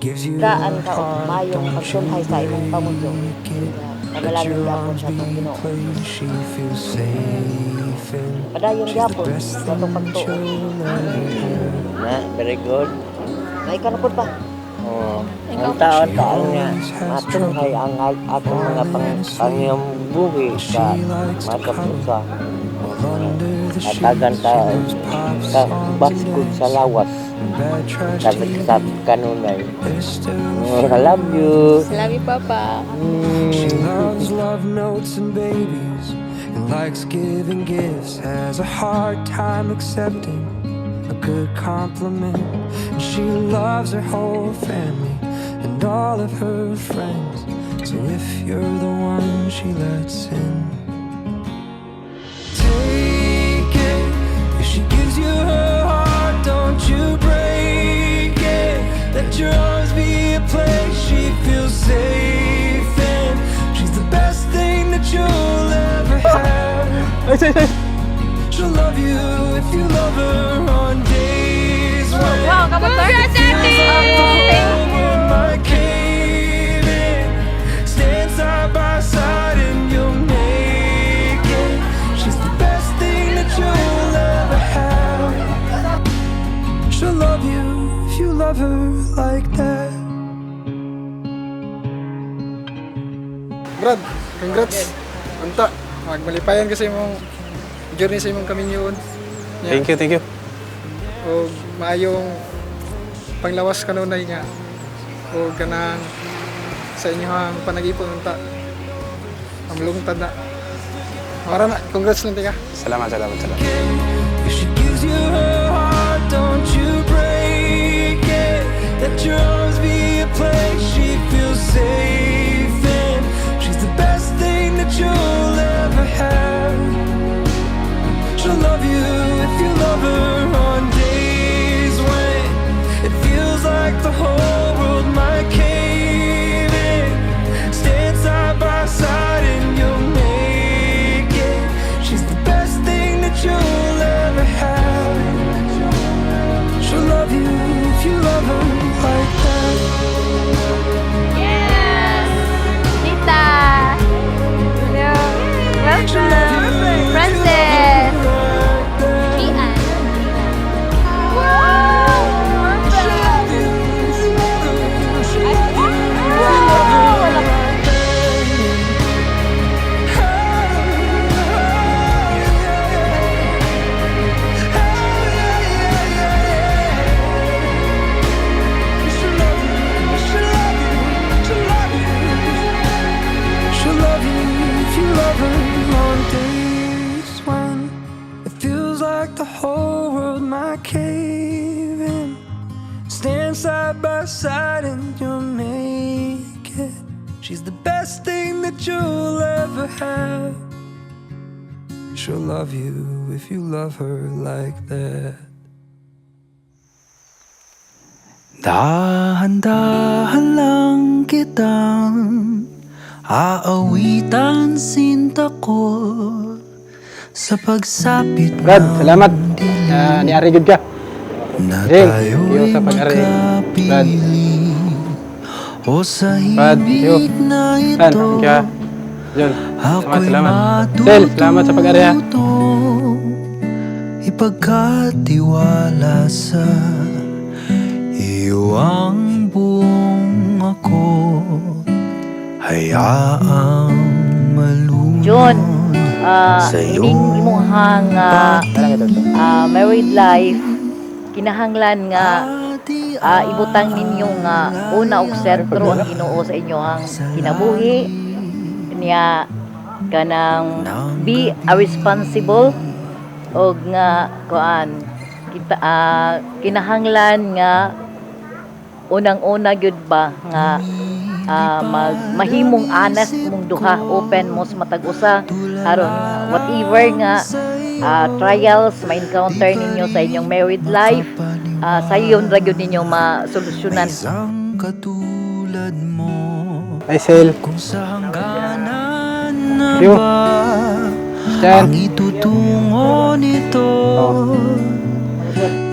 gaan ka o mayong pagsulhay sa imong pamudyo. Panalangin gyapon sa atong Ginoo. Padayon gyapon sa atong pagtuo. Na, very good. May kanapod pa. Oh, ang taon-taon nga, matunghay ang atong mga pangyang buhi sa matapusa. Atagan ta baskod sa lawas. Sa kanunay. I love you. Love you, Papa. She loves love notes and babies and likes giving gifts, has a hard time accepting a good compliment. And she loves her whole family and all of her friends. So if you're the one she lets in, take it. If she gives you her heart, don't you break it. Let your arms be a place she feels safe in. She's the best thing that you'll ever have. She'll love you if you love her on days when Wow, kamusta? my cave in. Stand side by side and you'll make it. She's the best thing that you'll ever have. She'll love you if you love her like that. Brad, congrats. Anta, magmalipayan kasi imong journey sa imong kaminyoon. Thank you. O maayong panglawas kanunay nga. O kanang sa inyong panag-ipon unta. Amlungtad na. Mara na, congrats lang tika. Salamat. If she gives you her heart, don't you break it. Let your arms be a place she feels safe in. She's the best thing that you'll ever have. She'll love you if you love her on days when it feels like the whole world might cave in. Stand side by side and you'll make it. She's the best thing that you'll ever have. She'll love you if you love her like that. Yes! Tita! Hello! She'll love you Welcome! if Princess! you love her like that. Ian! She'll love you if you love her. She'll love you if you love her like that. She'll love you if you love her on days when it feels like the whole world might cave in. Stand side by side and you'll make it. She's the best thing that you'll ever have. She'll love you if you love her like that. Dahan-dahan lang kitang aawitan sinta ko sa pagsapit Brad, salamat. Niari good ka. na Jing, tayo'y iyo sa pag-ari. Brad. magkapili o sa Brad, iyo. himig na San, ito. ka. John, Ako'y salamat. Sel, salamat sa pag-ari ha. matutong ipagkatiwala sa iyo ang buong ako. Hayaang malunod John, sa ining iyong imuhang married life, kinahanglan nga ibutang ninyo nga una og sentro ang Ginoo sa inyong kinabuhi niya kanang be a responsible og nga kuan kita kinahanglan nga unang-una gyud ba nga mahimong honest mong duha, open mo sa matag usa aron whatever nga trials ma-encounter ninyo sa inyong married life, sayon ra gyud ninyo masolusyonan. isang katulad mo Ay, Sel. kung sa hangganan na Yo. ba Jan. ang itutungo nito.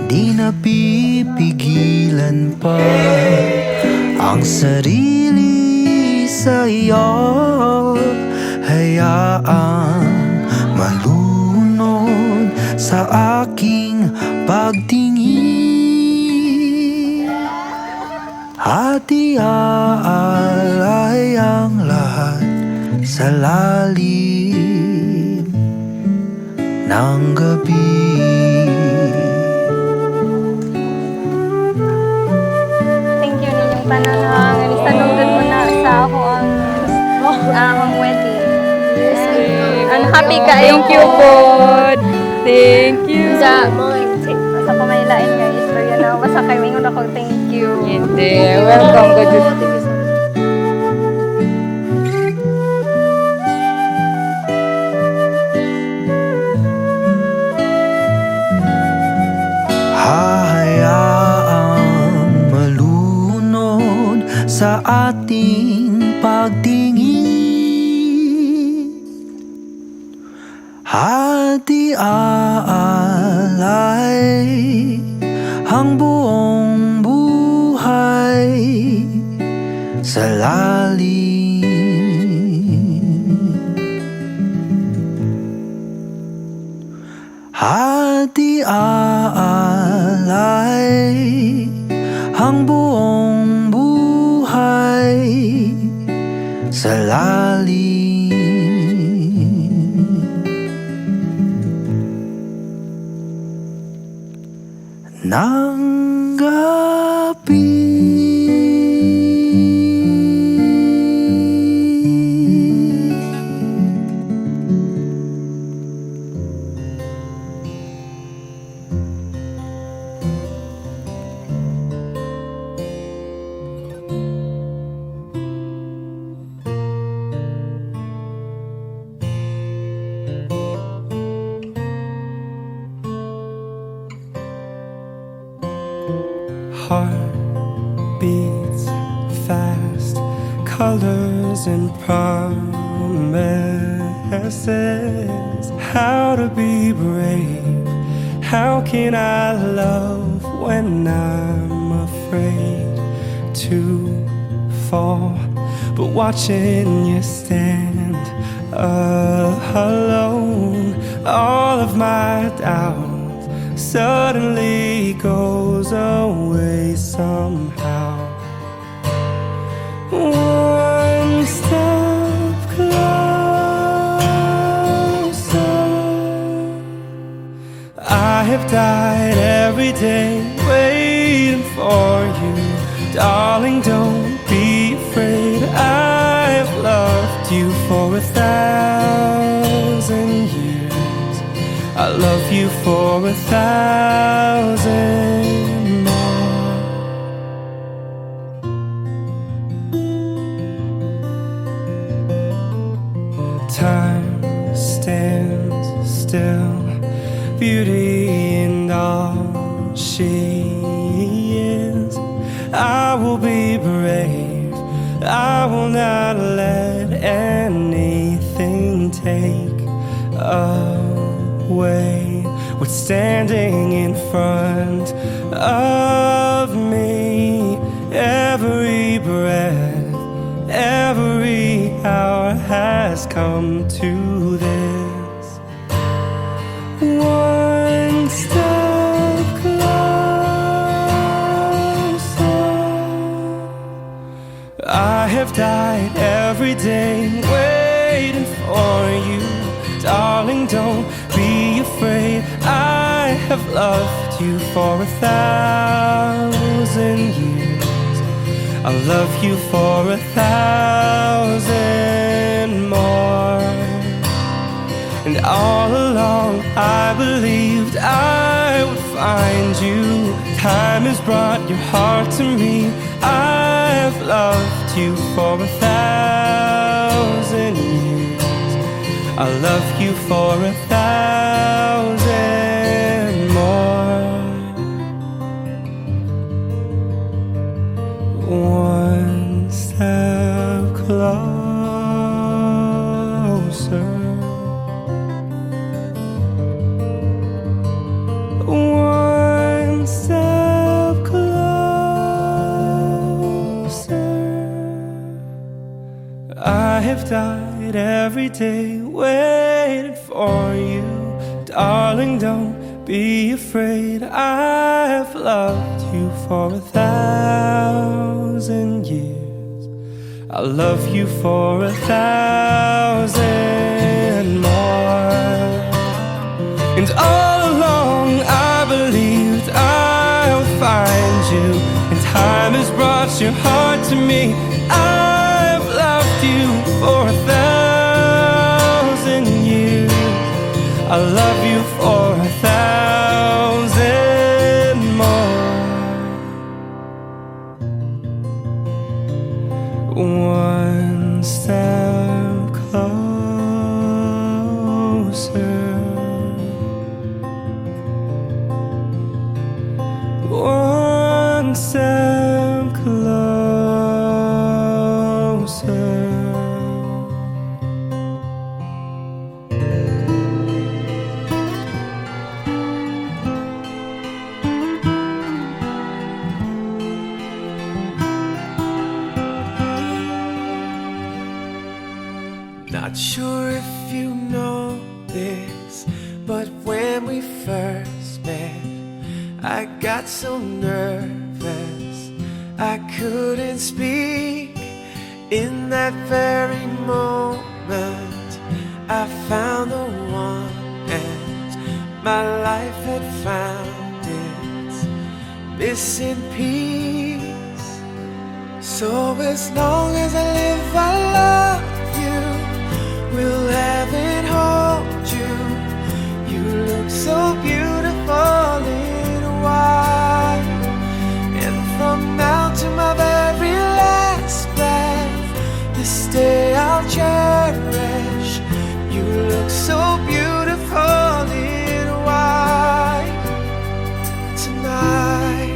Di na pipigilan pa ang sarili sa iyo, hayaang malunod sa aking pagtingin. Hati-alay ang lahat sa lalim ng gabi. Thank you ninyong tanan ha. Nga isanugod mo na sa ako ang akong wedding. And happy ka. Thank you po. Thank you. Sa pamailain nga istorya na basta kay mingon ako thank you. Hindi. Welcome. Good. Hahayaang malunod sa ating pagtingin. Hati-alay ang buong buhay sa lalim hati-alay ang buong buhay sa lalim ng gabi. Heart beats fast, colors and promises. How to be brave? How can I love when I'm afraid to fall? But watching you stand alone, all of my doubt suddenly goes away somehow. One step closer. I have died every day waiting for you. Darling, don't be afraid. I have loved you for 1,000 years. I love you for 1,000 more. Time stands still, beauty in all she is. I will be brave, I will not let anything take away what's standing in front of me. Every breath, every hour has come to this. One step closer. I have died every day waiting for you. Darling, don't be afraid. I have loved you for 1,000 years. I'll love you for 1,000 more. And all along I believed I would find you. Time has brought your heart to me. I have loved you for 1,000 years. I love you for 1,000 more. One step closer. One step closer. side every day, waiting for you. Darling, don't be afraid. I've loved you for 1,000 years. I'll love you for 1,000 more. And all along I believed I'll find you, and time has brought your heart to me. I've loved you for 1,000 years. I love you for 1,000 more. One step closer. One step closer. Not sure if you know this, but when we first met, I got so nervous I couldn't speak. In that very moment I found the one, and my life had found its missing piece. So as long as I live, I love you. Will heaven hold you? You look so beautiful in white. And from now to my very last breath, this day I'll cherish. You look so beautiful in white tonight.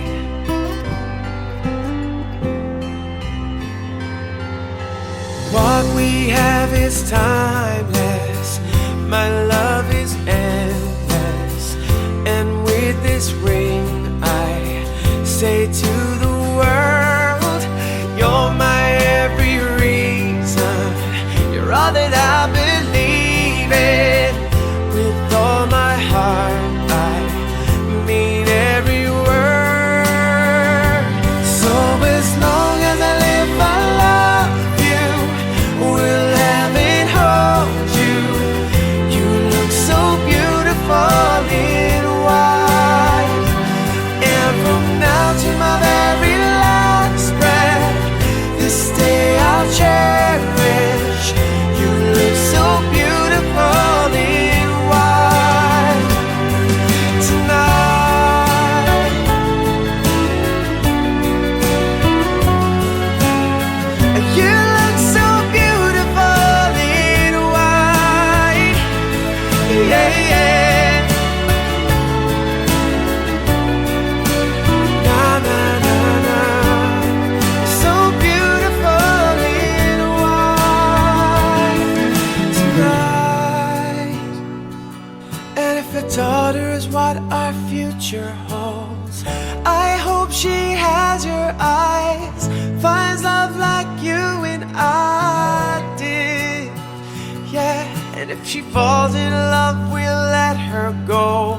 What we have is timeless. My love is endless. And with this ring I say to the world, you're my every reason. You're all that I believe in. With all my heart I mean every word. So as long as I live, I love you. Will heaven hold you? You look so beautiful in white. And from now to my very last breath, this day I'll cherish. You look so beautiful in white tonight. And you look so beautiful in white. Yeah, yeah. Na na na na. So beautiful in white tonight. And if a daughter is what our future holds, I hope she has your eyes, finds love like you and I did. Yeah, and if she falls in love, we'll let her go.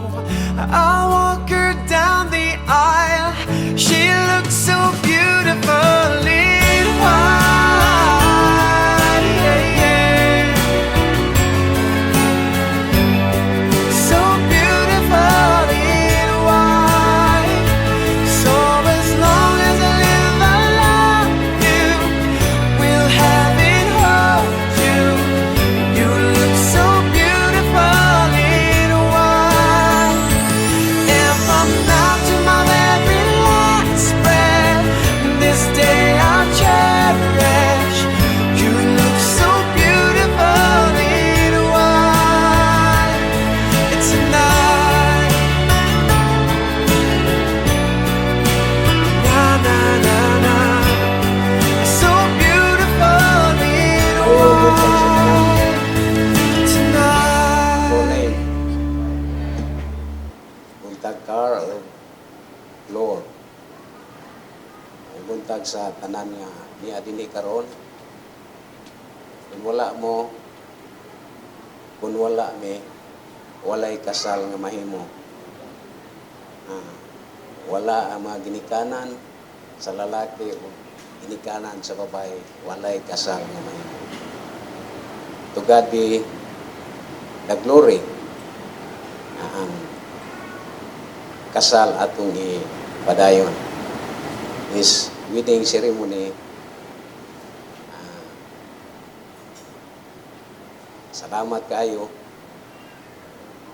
I'll walk her down the aisle. She looks so beautiful in white. Yeah, yeah. So beautiful in white. So as long as I live, I love you. Will heaven hold you? You look so beautiful in white. And from now to my very last breath, this day I'll cherish. You look so beautiful in white tonight. Na na na na. So beautiful in white tonight. Tunay. Buntag car o Lord. Buntag sa tanan nga niya dinhi karon. Kung wala mo, kung wala mi, walay kasal nga mahimo. Ah, wala ang mga ginikanan sa lalaki o ginikanan sa babae, walay kasal nga mahimo. To God be the glory. Ang kasal atong ipadayon is wedding ceremony. Salamat kayo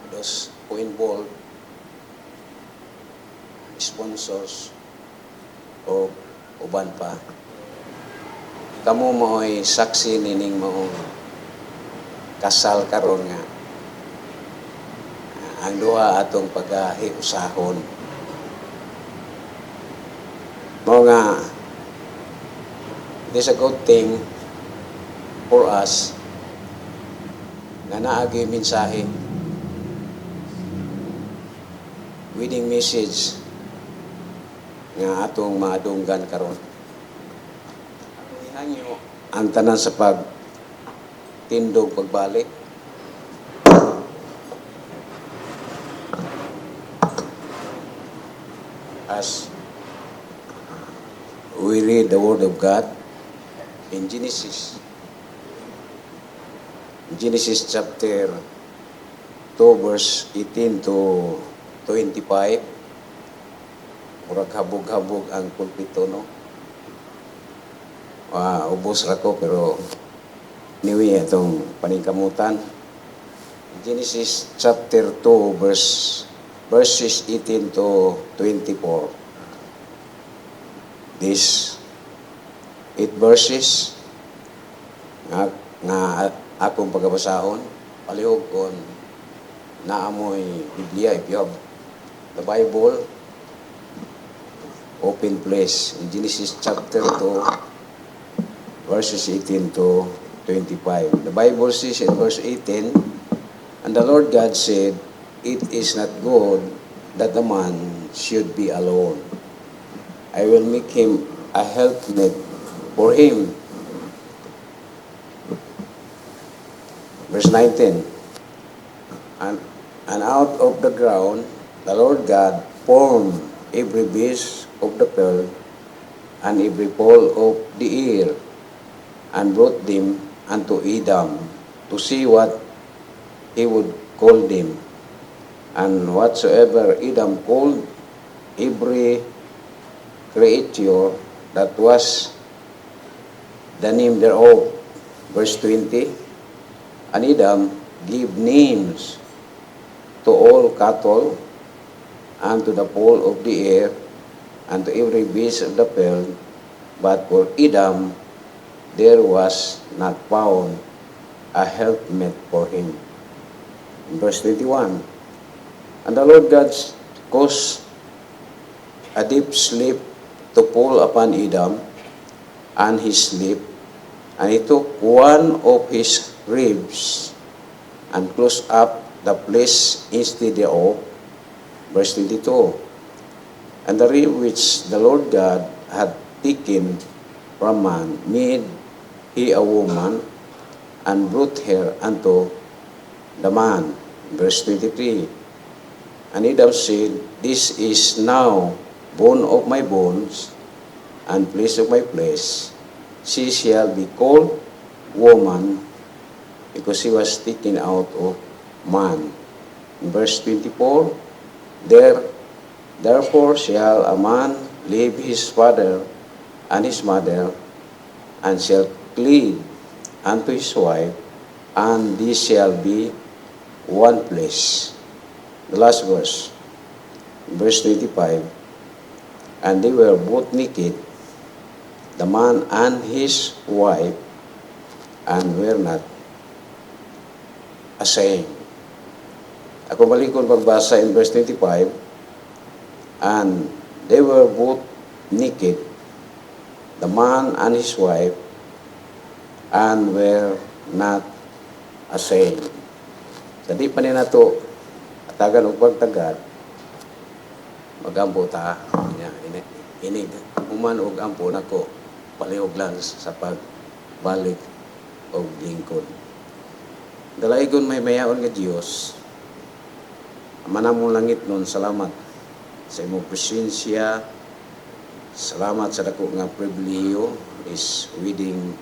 those who involved, sponsors o uban pa. Kamo mo'y saksi nining maong kasal karon nga ang duha atong pagkahiusahon. Mao nga it is a good thing for us nga naagi mensahe, wedding message nga atong maadunggan karon. Atong ihangyo ang tanan sa pagtindog pagbalik. As we read the Word of God in Genesis chapter 2 verse 18 to 25. Murag habog-habog ang pulpito, no? Ubos ra ko pero anyway, itong paningkamutan. Genesis chapter 2 verses 18 to 24. These 8 verses nga akong pagabasahon, palihog kon naamoy Biblia, if you have the Bible, open place in Genesis chapter 2 verses 18 to 25. The Bible says in verse 18, "And the Lord God said, It is not good that the man should be alone. I will make him a helpmate for him." Verse 19, And out of the ground the Lord God formed every beast of the field and every fowl of the air, and brought them unto Adam to see what he would call them. And whatsoever Adam called every creature, that was the name thereof. Verse 20, And Adam gave names to all cattle, and to the fowl of the air, and to every beast of the field. But for Adam there was not found a helpmate for him. Verse 21, And the Lord God caused a deep sleep to fall upon Adam, and he slept, and he took one of his ribs, and closed up the place instead thereof. Verse 22, And the rib which the Lord God had taken from man made he a woman, and brought her unto the man. Verse 23, And Adam said, This is now bone of my bones, and flesh of my flesh. She shall be called woman, because she was taken out of man. In verse 24, Therefore shall a man leave his father and his mother, and shall cleave unto his wife, and they shall be one flesh. The last verse, verse 25, And they were both naked, the man and his wife, and were not ashamed. Ako balikon pagbasa in verse 25, And they were both naked, the man and his wife, and were not ashamed. Sa di pa nila ito, tagal o pagtagad, magampo ta, ini, uman og ampo nako, palihog lang sa pagbalik o lingkod. Dalaygon may mayaon nga Dios, manamong langit nun, salamat sa imong presensya, salamat sa dako nga pribilehiyo is wedding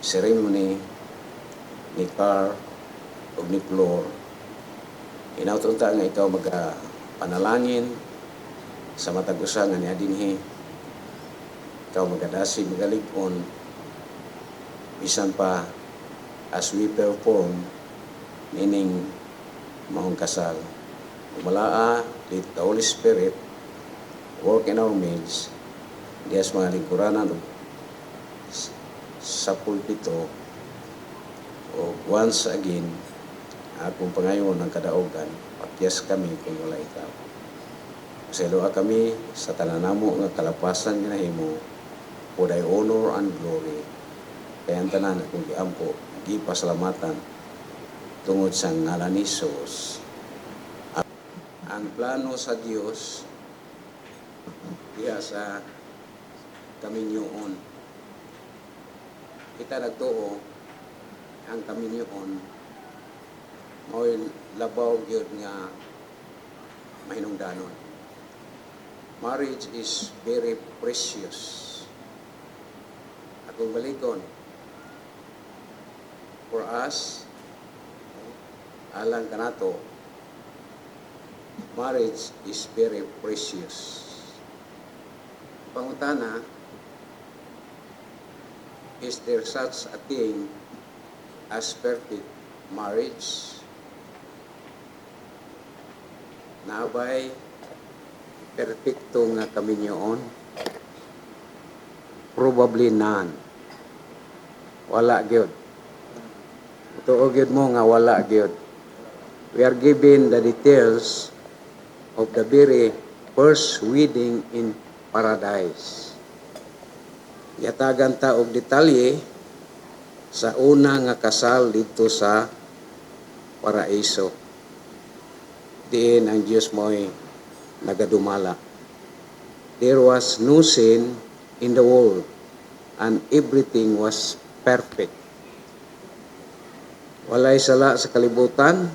ceremony ni Carl o ni Flor. Inautunta nga ikaw panalangin sa matag usa nga niya dinhi. Ikaw magadasi magalig-on bisan pa as we perform meaning maong kasal. Umalaa, let the Holy Spirit work in our midst, diyas mga lingkuranan sa pulpito, o once again, akong pangayon ng kadaogan, pakyas kami kung wala ikaw. Pasayloa kami sa tananamo nga kalapasan nga nahimo, for thy honor and glory. Kaya ang tanan akong giampo, gipasalamatan tungod sa ngalan ni Jesus. Ang plano sa Dios diya sa kaminyoon. Kita nagtuo ang kaminyoon mo'y labaw gyud nga mahinungdanon. Marriage is very precious. Akong balikon, for us, alang kanato, marriage is very precious. Pangutana, is there such a thing as perfect marriage? Nabay perfecto nga kaminyoon? Probably none. Wala gyud. Tuo gyud mo nga wala gyud. We are given the details of the very first wedding in paradise. Yatagan ta og detalye sa una nga kasal dito sa paraiso. Diin ang Diyos mo'y nagadumala. There was no sin in the world and everything was perfect. Walay sala sa kalibutan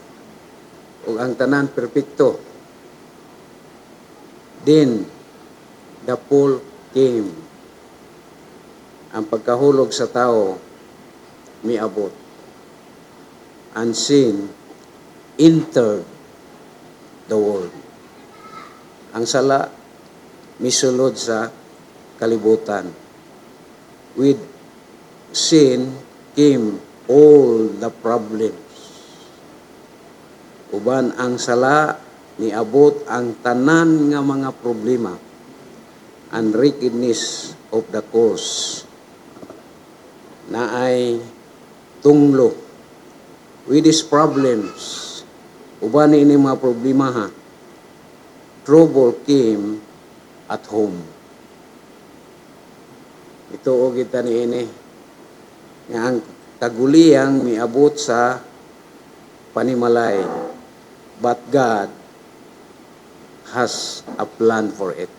ug ang tanan perpekto. Then the fall came. Ang pagkahulog sa tao miabot. And sin entered the world. Ang sala misulod sa kalibutan. With sin came all the problems. Uban ang sala niabot ang tanan nga mga problema and wickedness of the cause na ay tunglo. With these problems, uban ini mga problema ha, trouble came at home. Ito o kita ni ini nga ang kaguliyang miabot sa panimalay, but God has a plan for it.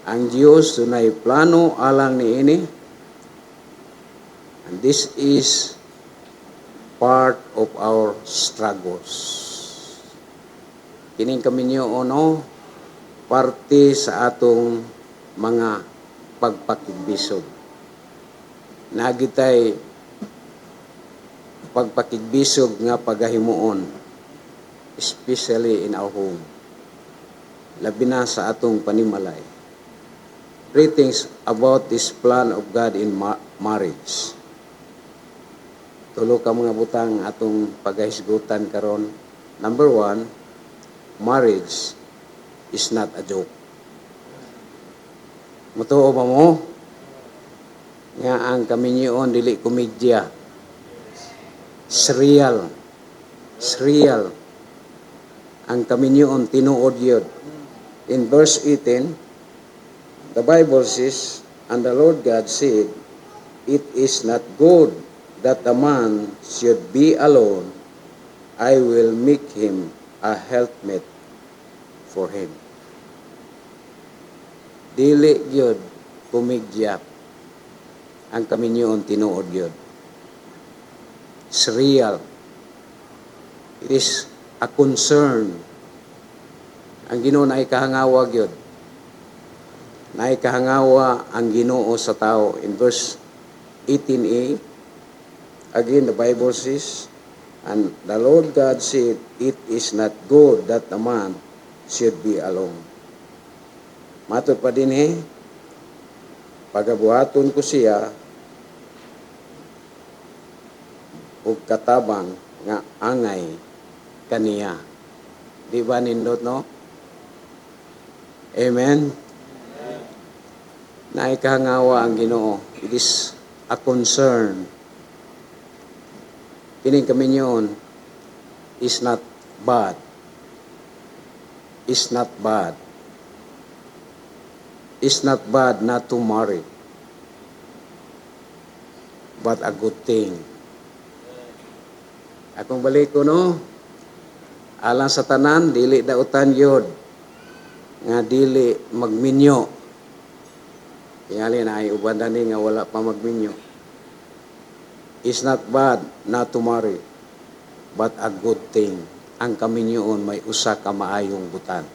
Ang Diyos dunay plano alang ni ini, and this is part of our struggles. Kining kami niyo ono, parte sa atong mga pagpakigbisog. Nagitay pagpakigbisog nga pagahimuon, especially in our home. Labi na sa atong panimalay. Three things about this plan of God in marriage. Tulo ka mga butang atong paghisgutan karon. Number 1, marriage is not a joke. Mutuo ba mo? Nga ang kaminyoon dili komedya. Surreal. Surreal. Ang kaminyoon tinuod yun. In verse 18, the Bible says, and the Lord God said, it is not good that a man should be alone. I will make him a helpmate for him. Dili gyud komedya ang kaminyoon tinuod yun. It's real. It is a concern. Ang Ginoo na ikahangawag yun. Na ikahangawa ang Ginoo sa tao. In verse 18a, again the Bible says, and the Lord God said, it is not good that a man should be alone. Matod pa din pagabuhaton ko siya ug katabang nga angay kaniya. Di ba nindot, no? Amen? Na ikahangawa ang Ginoo. It is a concern. Kining kaminyoon is not bad. Is not bad. Is not bad not to marry. But a good thing. Akong balik ko, no? Alang sa tanan, dili dautan yod. Nga dili magminyo. Tingali na ay ubandani nga wala pa magminyo. It's not bad not to marry, but a good thing. Ang kaminyoon may usa ka maayong butan.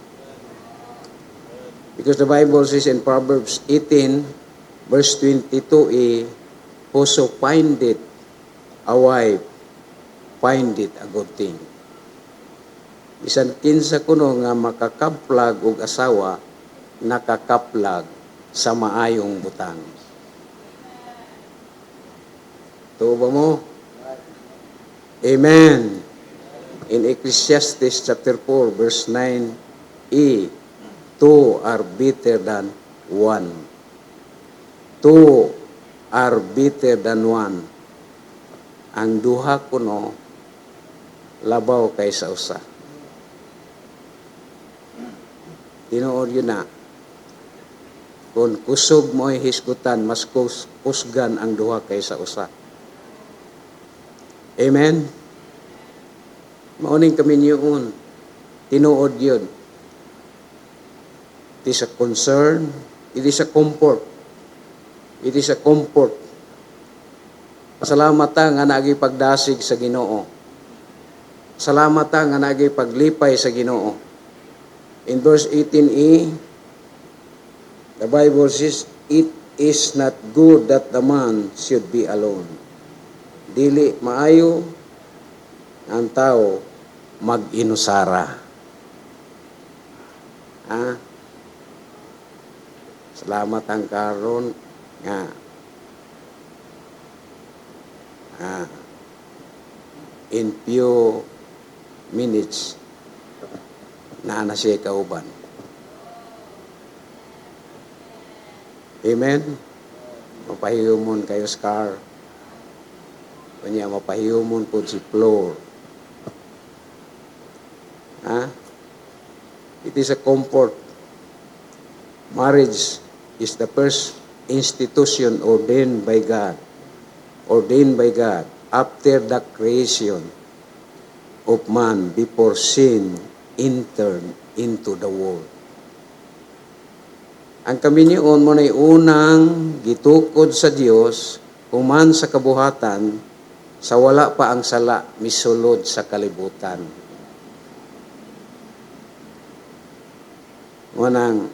Because the Bible says in Proverbs 18, verse 22, whoso findeth a wife, find it a good thing. Bisan kinsa kuno nga makakaplag og asawa, nakakaplag sa maayong butang. Tuo ba mo? Amen. In Ecclesiastes chapter 4 verse 9, two are better than one. Two are better than one. Ang duha kuno labaw kaysa usa. Tinuod yun na. Kung kusog mo ay hisgutan, mas kusgan ang duha kaysa usa. Amen? Mauning kaminyoon. Tinuod yun. It is a concern. It is a comfort. It is a comfort. Pasalamat nga nagipagdasig sa Ginoo. Salamat nga nagipaglipay sa Ginoo. In verse 18a, the Bible says, it is not good that the man should be alone. Dili maayo ang tao mag-inusara. Salamat ang karon nga in few minutes na siya kauban. Amen? Mapahiyumon kayo Scar. Kanya mapahiyumon po si Floor. It is a comfort. Marriage is the first institution ordained by God. Ordained by God after the creation of man before sin entered into the world. Ang kaminyoon mo na unang gitukod sa Dios human sa kabuhatan sa wala pa ang sala misulod sa kalibutan. Unang,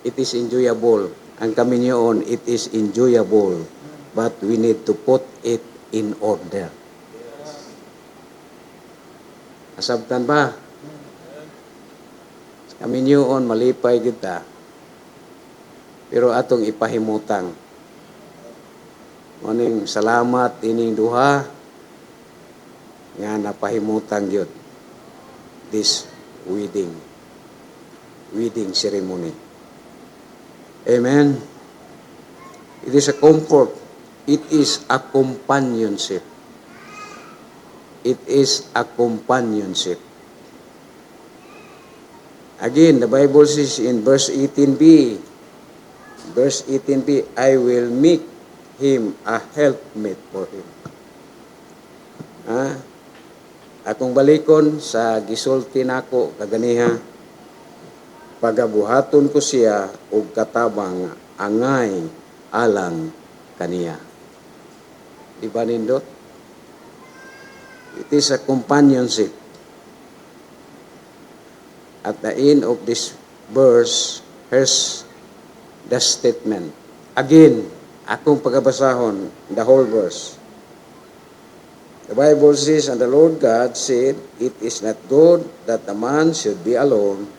it is enjoyable. Ang kaminyoon, it is enjoyable. But we need to put it in order. Asabtan ba? Kaminyoon, malipay kita. Pero atong ipahimutang. Maning salamat ining duha nga napahimutang yun. This wedding ceremony. Amen. It is a comfort. It is a companionship. It is a companionship. Again, the Bible says in verse 18b, I will make him a helpmate for him. Akong balikon sa gisulti nako kaganiha, pagabuhaton ko siya og katabang angay alang kaniya. Di ba nindot? It is a companionship. At the end of this verse, here's the statement. Again, akong pagabasahon, the whole verse. The Bible says, and the Lord God said, it is not good that the man should be alone.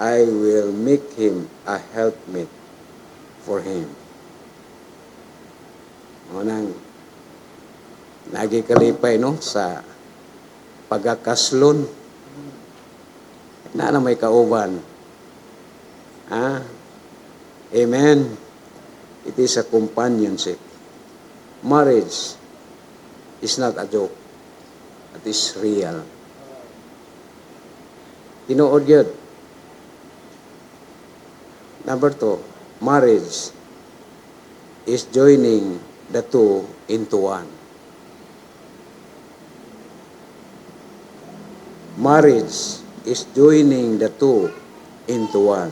I will make him a helpmate for him. Nang nagikalipay no sa pagkakaslon na may kauban. Amen. It is a companionship. Marriage is not a joke. It is real. Tinuod yun. Number 2, marriage is joining the two into one. Marriage is joining the two into one.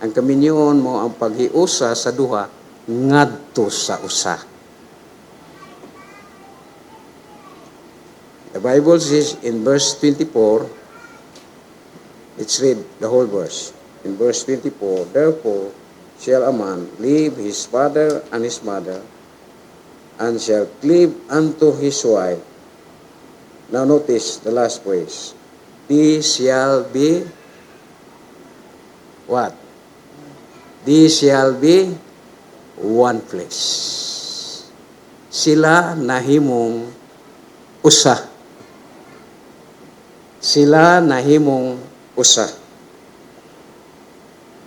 Ang kaminyoon mo ang paghiusa sa duha ngadto sa usa. The Bible says in verse 24, let's read the whole verse. In verse 24, therefore shall a man leave his father and his mother, and shall cleave unto his wife. Now notice the last phrase. They shall be what? They shall be one flesh. Sila nahimong usa. Sila nahimong usa.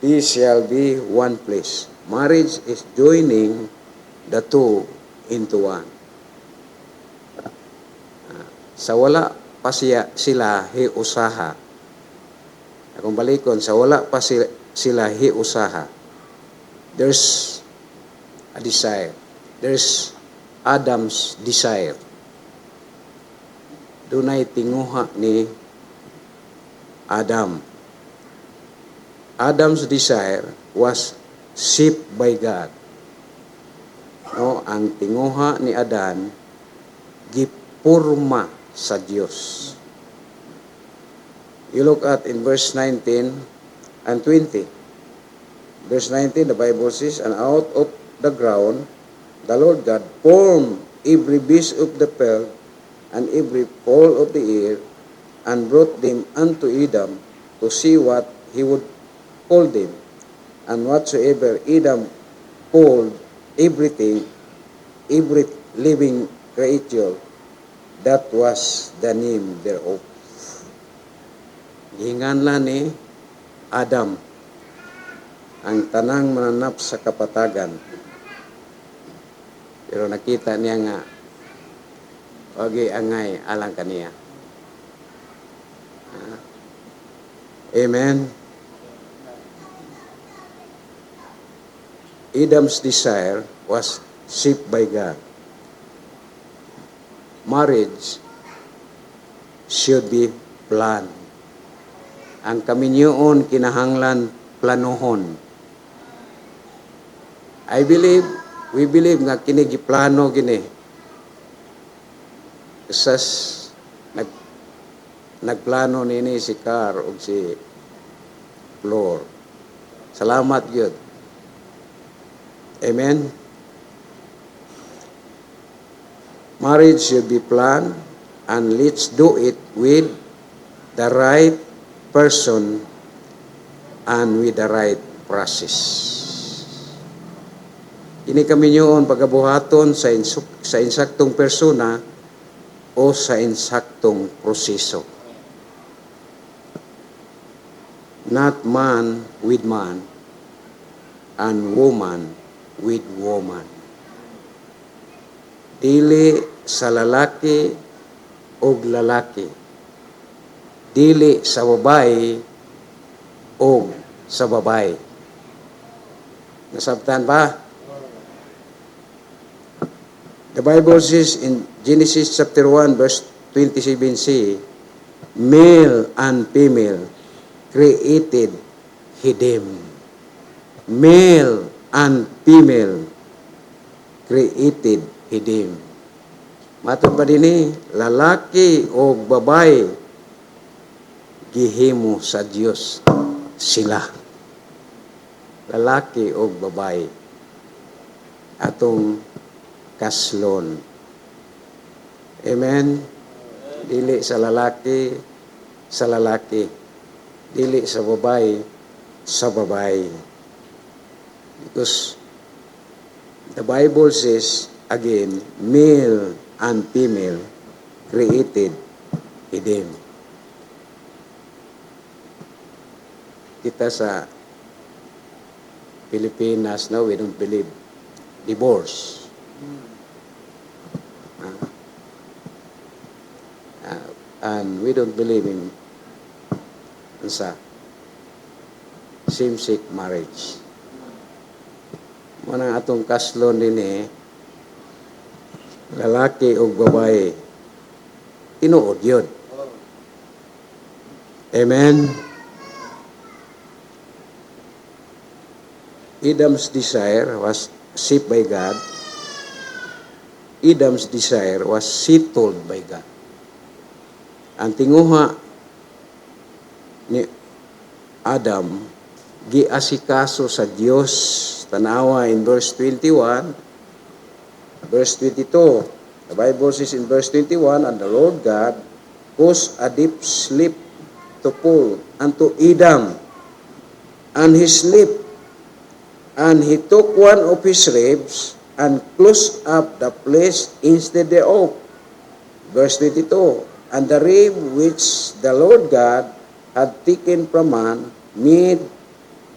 They shall be one flesh. Marriage is joining the two into one. Sa wala pa sila hiusaha. Kung balikon, sa wala pa sila hiusaha, there's a desire. There's Adam's desire. Dunay tinguha ni Adam. Adam's desire was shaped by God. No, ang tinguha ni Adan gipurma sa Diyos. You look at in verse 19 and 20. Verse 19, the Bible says, and out of the ground the Lord God formed every beast of the field and every fowl of the air, and brought them unto Adam to see what he would call them. And whatsoever Adam called everything, every living creature, that was the name thereof. Gihinganlan ni Adam ang tanang mananap sa kapatagan. Pero nakita niya nga, wagi angay alang kaniya. Amen. Adam's desire was shaped by God. Marriage should be planned. Ang kaminyoon kinahanglan planuhon. We believe nga kini giplano gini. Sas nagplano nini si Car o si Flor. Salamat gyud. Amen. Marriage should be planned, and let's do it with the right person and with the right process. Kini kami nyoon pagabuhaton sa insaktong persona o sa insaktong proseso. Not man with man and woman with woman. Dili sa lalaki o lalaki. Dili sa babae o sa babae. Nasabtan ba? The Bible says in Genesis chapter 1 verse 27c, male and female created he them. Male and female created him. Matod ba dinhi, lalaki o babae gihimo sa Dios sila. Lalaki o babae atong kaslon. Amen. Dili sa lalaki sa lalaki. Dili sa babae sa babae. Because the Bible says again, male and female created him. Kita sa Pilipinas now, we don't believe divorce. And we don't believe in sa same-sex marriage. Manang atong kaslon din lalaki o babae, tinuod yun. Amen. Adam's desire was shaped by God. Adam's desire was settled by God. Ang tinguha ni Adam, giasikaso sa Dios. Tanawa in verse 21, verse 22. The Bible says in verse 21, and the Lord God caused a deep sleep to fall unto Adam, and he slept, and he took one of his ribs, and closed up the place instead thereof. Verse 22, and the rib which the Lord God had taken from man, made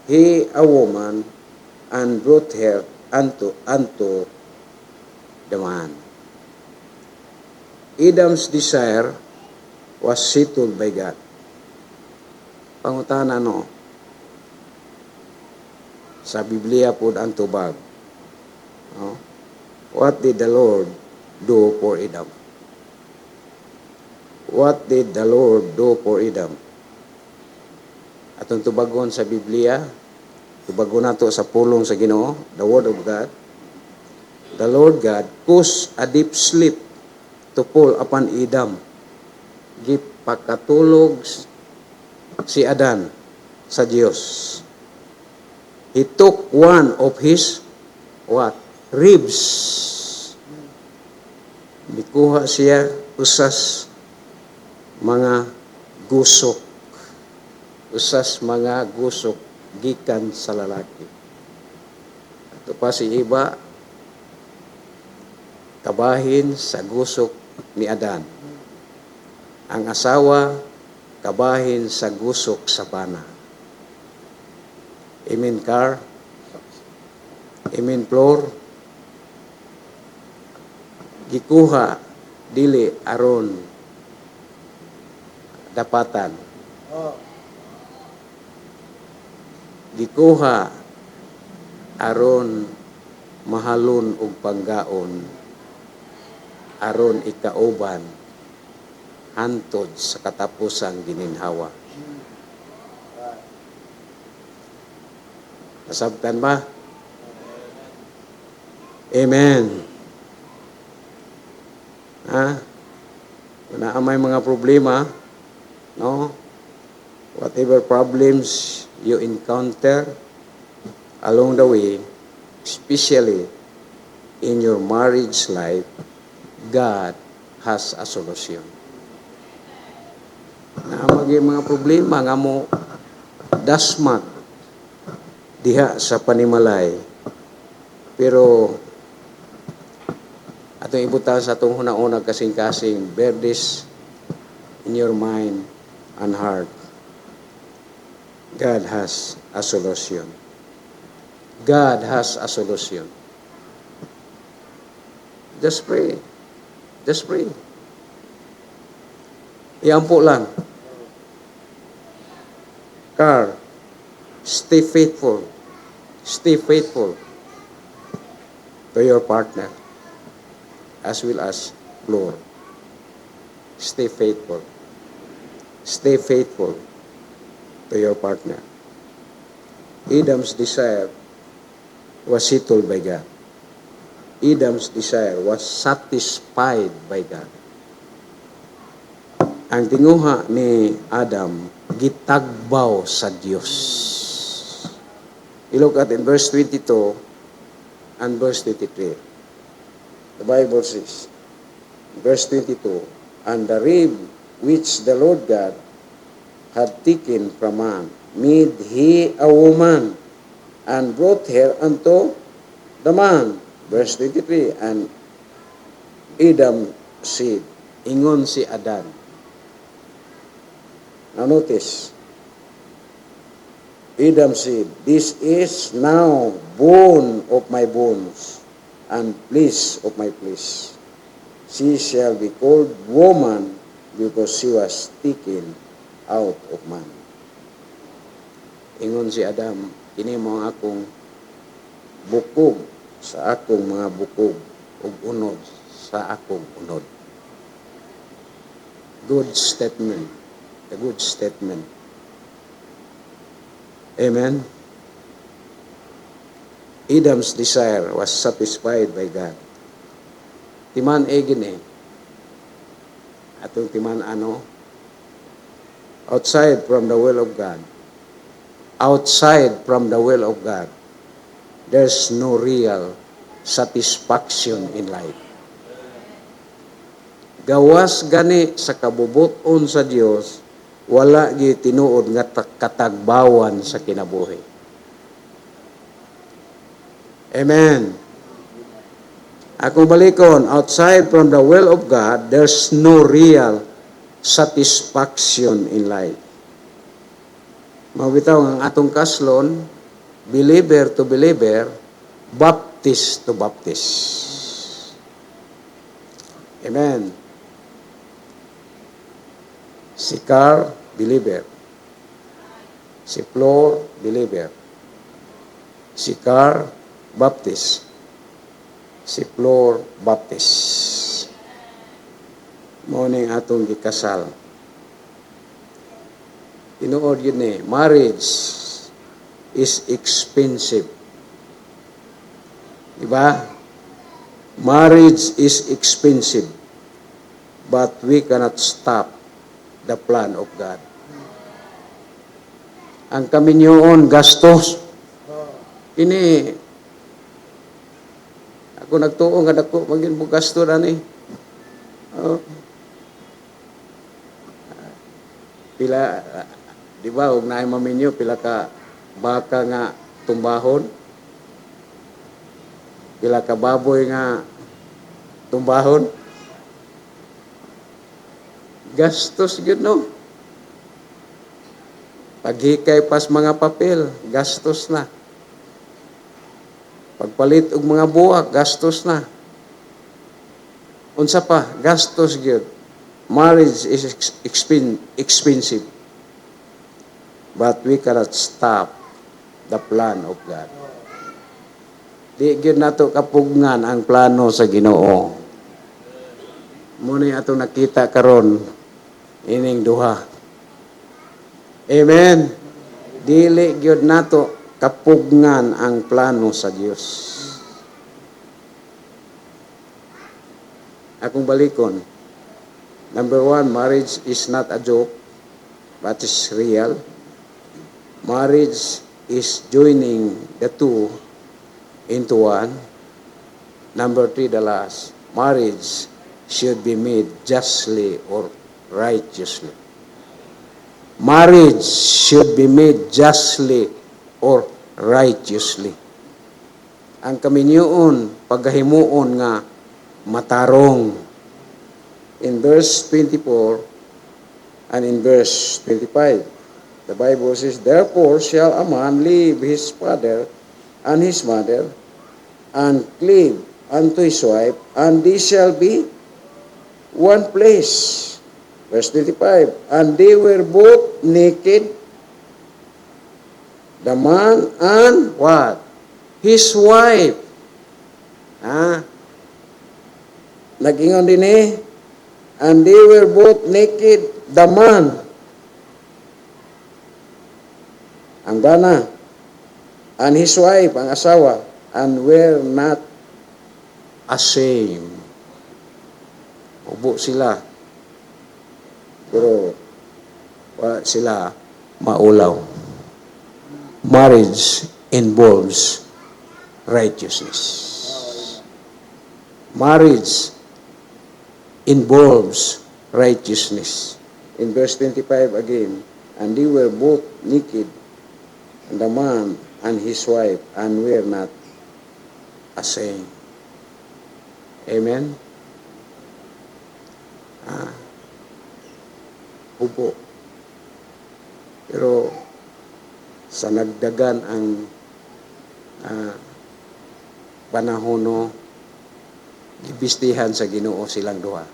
he a woman, and brought her unto the man. Adam's desire was settled by God. Pangutana sa Biblia po ang tubag. No? What did the Lord do for Adam? What did the Lord do for Adam? Atong tubagon sa Biblia, tubagon nato sa pulong sa Ginoo, the Word of God. The Lord God caused a deep sleep to fall upon Adam. Gipakatulog si Adan sa Dios. He took one of his ribs. Bikuha siya usas mga gusok. Usas mga gusok gikan sa lalaki. Ito pa si iba kabahin sa gusok ni Adan. Ang asawa kabahin sa gusok sa bana. Amen, car. Amen, floor. Gikuha dili aron dapatan. Gikuha aron mahalon og panggaon, aron ikauban hantod sa katapusang gininhawa. Nasabtan ba? Amen. Kung may mga problema, no? Whatever problems you encounter along the way, especially in your marriage life, God has a solution. Naamagay mga problema nga mo dasmat diha sa panimalay. Pero atong ibutan sa atong hunahuna kasing-kasing, bear this in your mind and heart. God has a solution. God has a solution. Just pray. Just pray. Iampo lang. Car, stay faithful. Stay faithful to your partner as well as Lord. Stay faithful. Stay faithful to your partner. Adam's desire was settled by God. Adam's desire was satisfied by God. Ang tinguha ni Adam, gitagbaw sa Diyos. You look at in verse 22 and verse 23. The Bible says, verse 22, and the rib which the Lord God had taken from man, made he a woman, and brought her unto the man. Verse 23, and Adam said, ingon si Adan. Now notice, Adam said, this is now bone of my bones, and flesh of my flesh. She shall be called woman, because she was taken out of man. Ingon si Adam, ini mo ang akong bukog sa akong mga bukog, ug unod sa akong unod. Good statement. A good statement. Amen. Adam's desire was satisfied by God. Timan egin atong timan outside from the will of God. Outside from the will of God, there's no real satisfaction in life. Gawas gani sa kabubuton sa Dios, wala gyud tinuod nga katagbawan sa kinabuhi. Amen. Akong balikon, outside from the will of God, there's no real satisfaction in life. Mabitaw ang atong kaslon, believer to believer, Baptist to Baptist. Amen. Si Carl, believer. Si Flor, believer. Si Carl, Baptist. Si Flor, Baptist. Morning atong gikasal. Tinuod yun marriage is expensive. Diba? Marriage is expensive. But we cannot stop the plan of God. Ang kaminyoon, gastos. Ini, ako nagtuong, ako, maging mo gasto na ni. Pila, di ba, huwag na maminyo, pila ka baka nga tumbahon, pila ka baboy nga tumbahon, gastos yun, no? Paghikay pas mga papel, gastos na. Pagpalit og mga buwak, gastos na. Unsa pa, gastos yun. Marriage is expensive. But we cannot stop the plan of God. Di yun nato kapugnan ang plano sa Ginoo. Muna atong nakita karon ining duha. Amen. Dili gyud nato kapugnan ang plano sa Dios. Akong balikon. Number 1, marriage is not a joke, but is real. Marriage is joining the two into one. Number 3, the last. Marriage should be made justly or righteously. Marriage should be made justly or righteously. Ang kaminyoon, paghahimuon nga matarong. In verse 24 and in verse 25, the Bible says, therefore shall a man leave his father and his mother, and cleave unto his wife, and they shall be one flesh. Verse 25, and they were both naked, the man and what? His wife. Nag-ingon din and they were both naked, the man, ang bana, and his wife, ang asawa, and were not ashamed. Ubo sila. Pero wala sila maulaw. Marriage involves righteousness. Marriage involves righteousness. In verse 25 again, and they were both naked, and the man and his wife, and were not ashamed. Amen? Upo. Pero sa nagdagan ang panahon no, gibistihan sa Ginoo silang duha.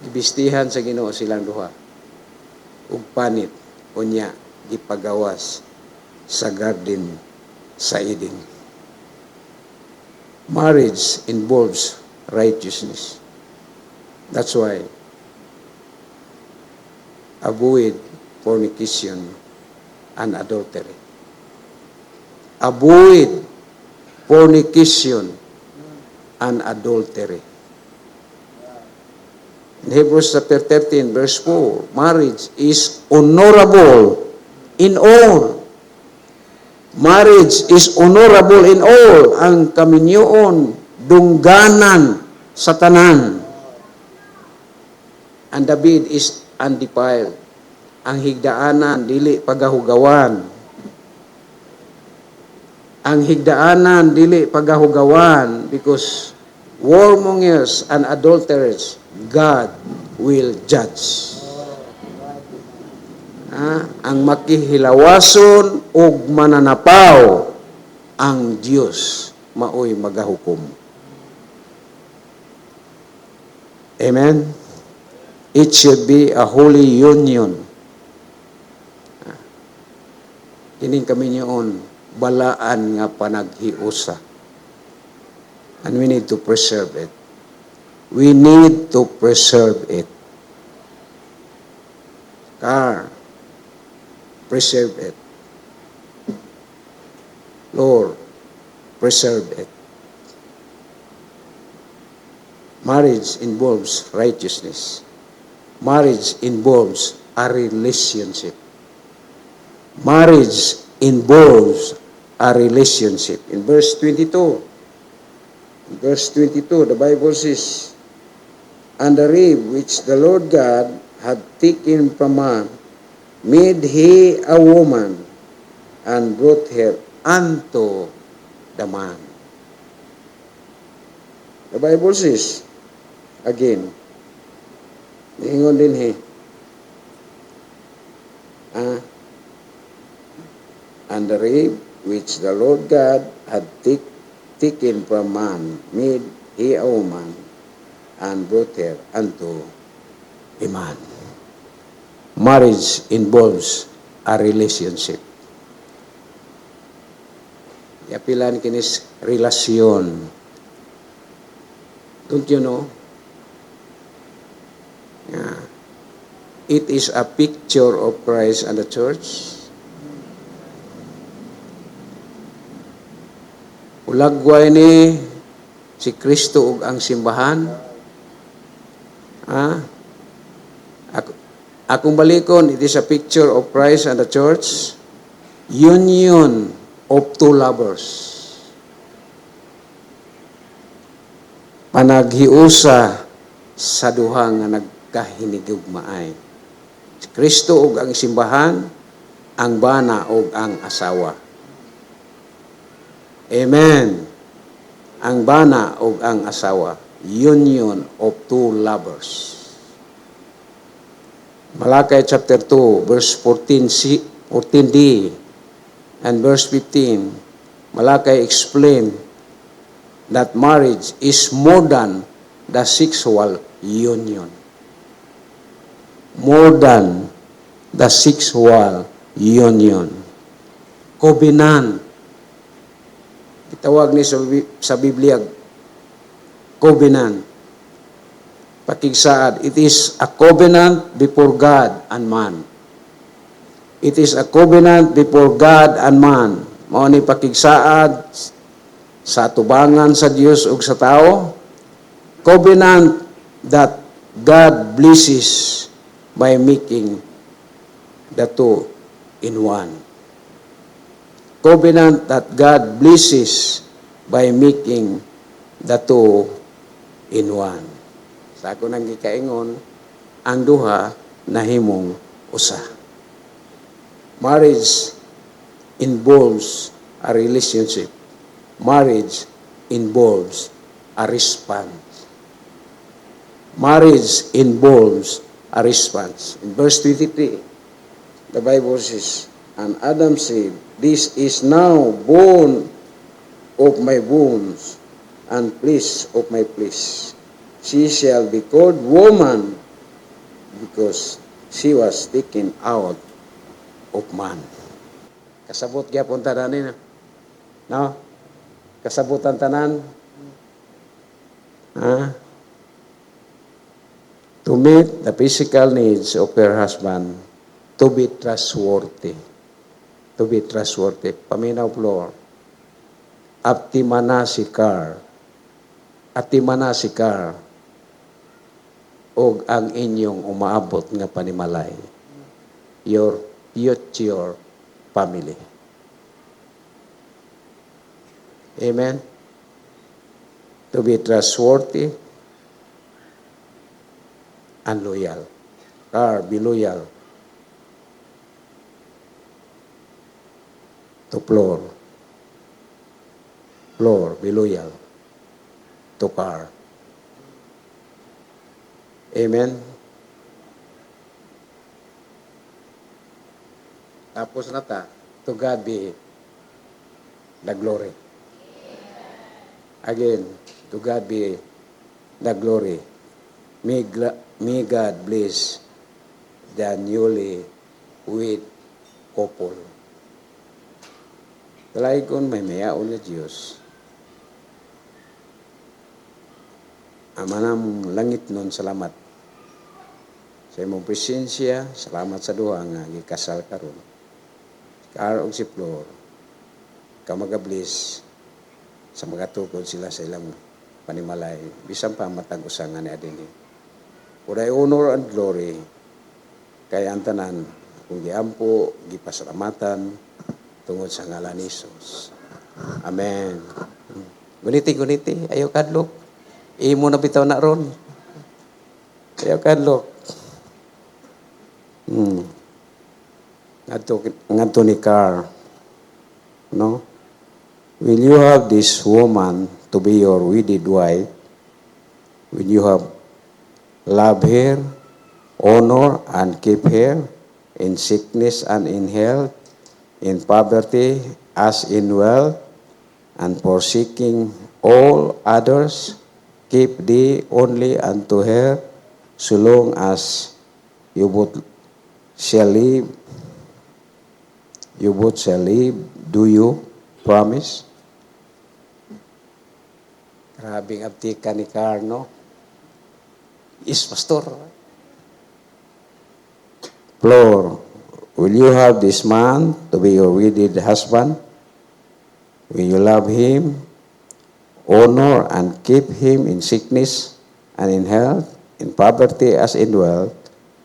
Gibistihan sa Ginoo silang duha. Ug panit unya gipagawas sa garden sa Eden. Marriage involves righteousness. That's why avoid fornication and adultery. Avoid fornication and adultery. In Hebrews chapter 13, verse 4, marriage is honorable in all. Marriage is honorable in all. Ang kaminyoon, dungganan sa tanan. And the bed is undefiled. Ang higdaanan, dili pagahugawan. Ang higdaanan, dili pagahugawan, because whoremongers and adulterers, God will judge. Ang makihilawason o mananapaw, ang Diyos maoy magahukom. Amen? It should be a holy union. Kining kami niyon, balaan nga panaghiusa. And we need to preserve it. We need to preserve it. Preserve it. Lord, preserve it. Marriage involves righteousness. Marriage involves a relationship. Marriage involves a relationship. In verse 22, the Bible says, and the rib which the Lord God had taken from man, made he a woman, and brought her unto the man. The Bible says, again, niingon din he, and the rib which the Lord God had taken from man, made he a woman, and brought her unto a man. Marriage involves a relationship. Yapilan kinis relasyon. Don't you know? Yeah. It is a picture of Christ and the church. Ulagway ni si Kristo ug ang simbahan. Akong balikon, it is a picture of Christ and the church. Union of two lovers. Panaghiusa sa duha nga nagkahinigugmaay. Si Kristo ug ang simbahan, ang bana ug ang asawa. Amen. Ang bana ug ang asawa. Union of two lovers. Malakay chapter 2, verse 14d and verse 15. Malakay explain that marriage is more than the sexual union. More than the sexual union. Covenant. Itawag ni sa Biblia, covenant. Pakigsaad, it is a covenant before God and man. It is a covenant before God and man. Mao ni pakigsaad sa atubangan sa Dios ug sa tao, covenant that God blesses by making the two in one. Covenant that God blesses by making the two in one. Sa ako nang gikaingon, ang duha nahimong usa. Marriage involves a relationship. Marriage involves a response. Marriage involves a response. In verse 23, the Bible says, and Adam said, this is now bone of my bones and flesh of my flesh. She shall be called woman because she was taken out of man. Kasabot gyapon tanan ni, no? Kasabutan tanan. To meet the physical needs of her husband, to be trustworthy. To be trustworthy. Paminaw floor. Aptimana si car. Atimana si car. Og ang inyong umaabot nga panimalay. Your future family. Amen? To be trustworthy and loyal. Car, be loyal. To floor. Floor, be loyal. To car. Amen? Tapos na ta, to God be the glory. Again, to God be the glory. May God bless the newly wed couple. Kalay kon may mayaon na Diyos. Amanam langit nun, salamat. Sa imong presensya, salamat sa duha nga gikasal karon. Kaar og si Flor, ka magablis sa magatukod sila sa ilang panimalay. Bisan pa matag usangan ni adini. Uray honor and glory kay ang tanan kung giampo, gipasalamatan tungod sa ngalan ni Jesus. Amen. Guniti, ayaw kadlok. Imo na bitaw na ron. Ayaw kadlok. Ngadto ni Carl. No? Will you have this woman to be your wedded wife? Will you have love her, honor, and keep her in sickness and in health, in poverty as in wealth, and forsaking all others, keep thee only unto her, so long as you both shall live. You both shall live. Do you promise? Grabing abtika ni Carno. Is pastor. Flor, will you have this man to be your wedded husband? Will you love him, honor, and keep him in sickness and in health, in poverty as in wealth,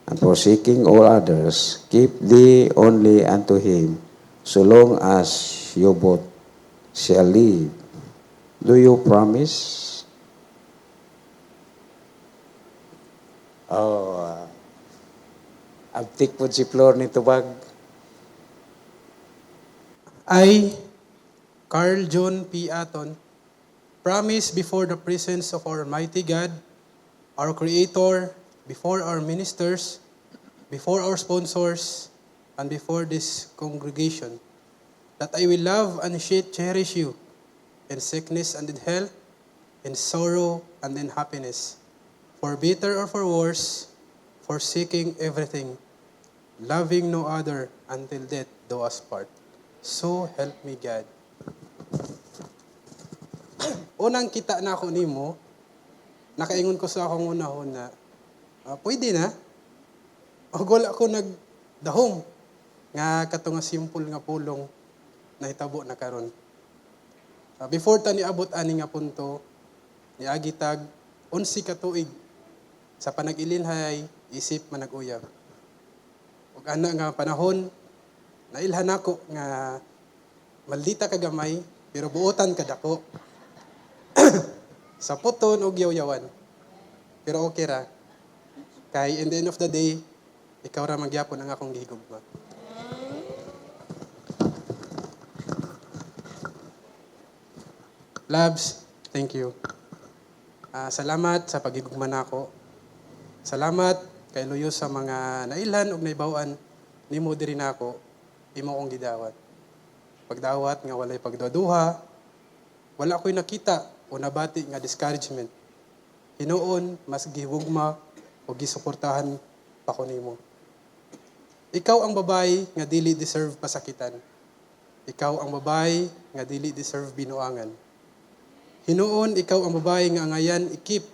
and forsaking all others, keep thee only unto him, so long as you both shall live. Do you promise? Abtik po si Flor ni Tubag. I, Carl John P. Aton, promise before the presence of our Almighty God, our Creator, before our ministers, before our sponsors, and before this congregation, that I will love and cherish you in sickness and in health, in sorrow and in happiness, for better or for worse, forsaking everything, loving no other until death do us part. So help me God. Unang kita na ako nimo, nakaingon ko sa akong unahon na, pwede na. O wala ako nagdahom nga katong nga simple nga pulong na hitabo na karon. Before ta niabot ani nga punto, niagi tag 11 ka tuig sa panag-ilinhay isip manag-uyab. Ug ana nga panahon nailhan ako nga maldita ka gamay pero buotan ka dako. Sa puton og yaw-yawan. Pero okay ra. Kay in the end of the day, ikaw ra magyapon ang akong gihigugma. Labs, thank you. Salamat sa pagigugma nako. Salamat kay luyo sa mga nailhan ug naibaw-an nimo diri nako imo kong gidawat. Pagdawat nga walay pagduduha, wala ko'y nakita o nabati nga discouragement. Hinuon mas gihugma o gisuportahan pa ko nimo. Ikaw ang babae nga dili deserve pasakitan. Ikaw ang babae nga dili deserve binuangan. Hinuon ikaw ang babae nga angayan ikip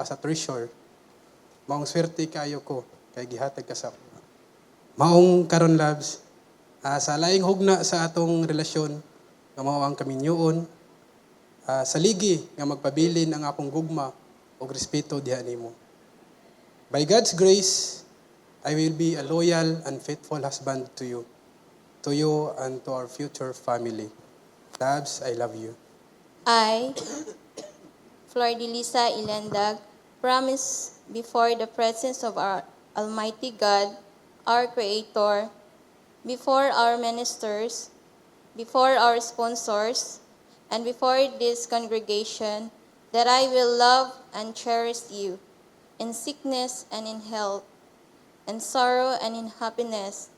as a treasure. Maong swerte kaayo ko kay gihatag ka sa ako. Maong karon labs, sa laing hugna sa atong relasyon nga mao ang kaminyoon, sa ligi nga magpabilin ang akong gugma o respeto diha nimo. By God's grace, I will be a loyal and faithful husband to you and to our future family. Labs, I love you. I, Flor de Lisa Ilendag, promise before the presence of our Almighty God, our Creator, before our ministers, before our sponsors, and before this congregation, that I will love and cherish you in sickness and in health, in sorrow and in happiness,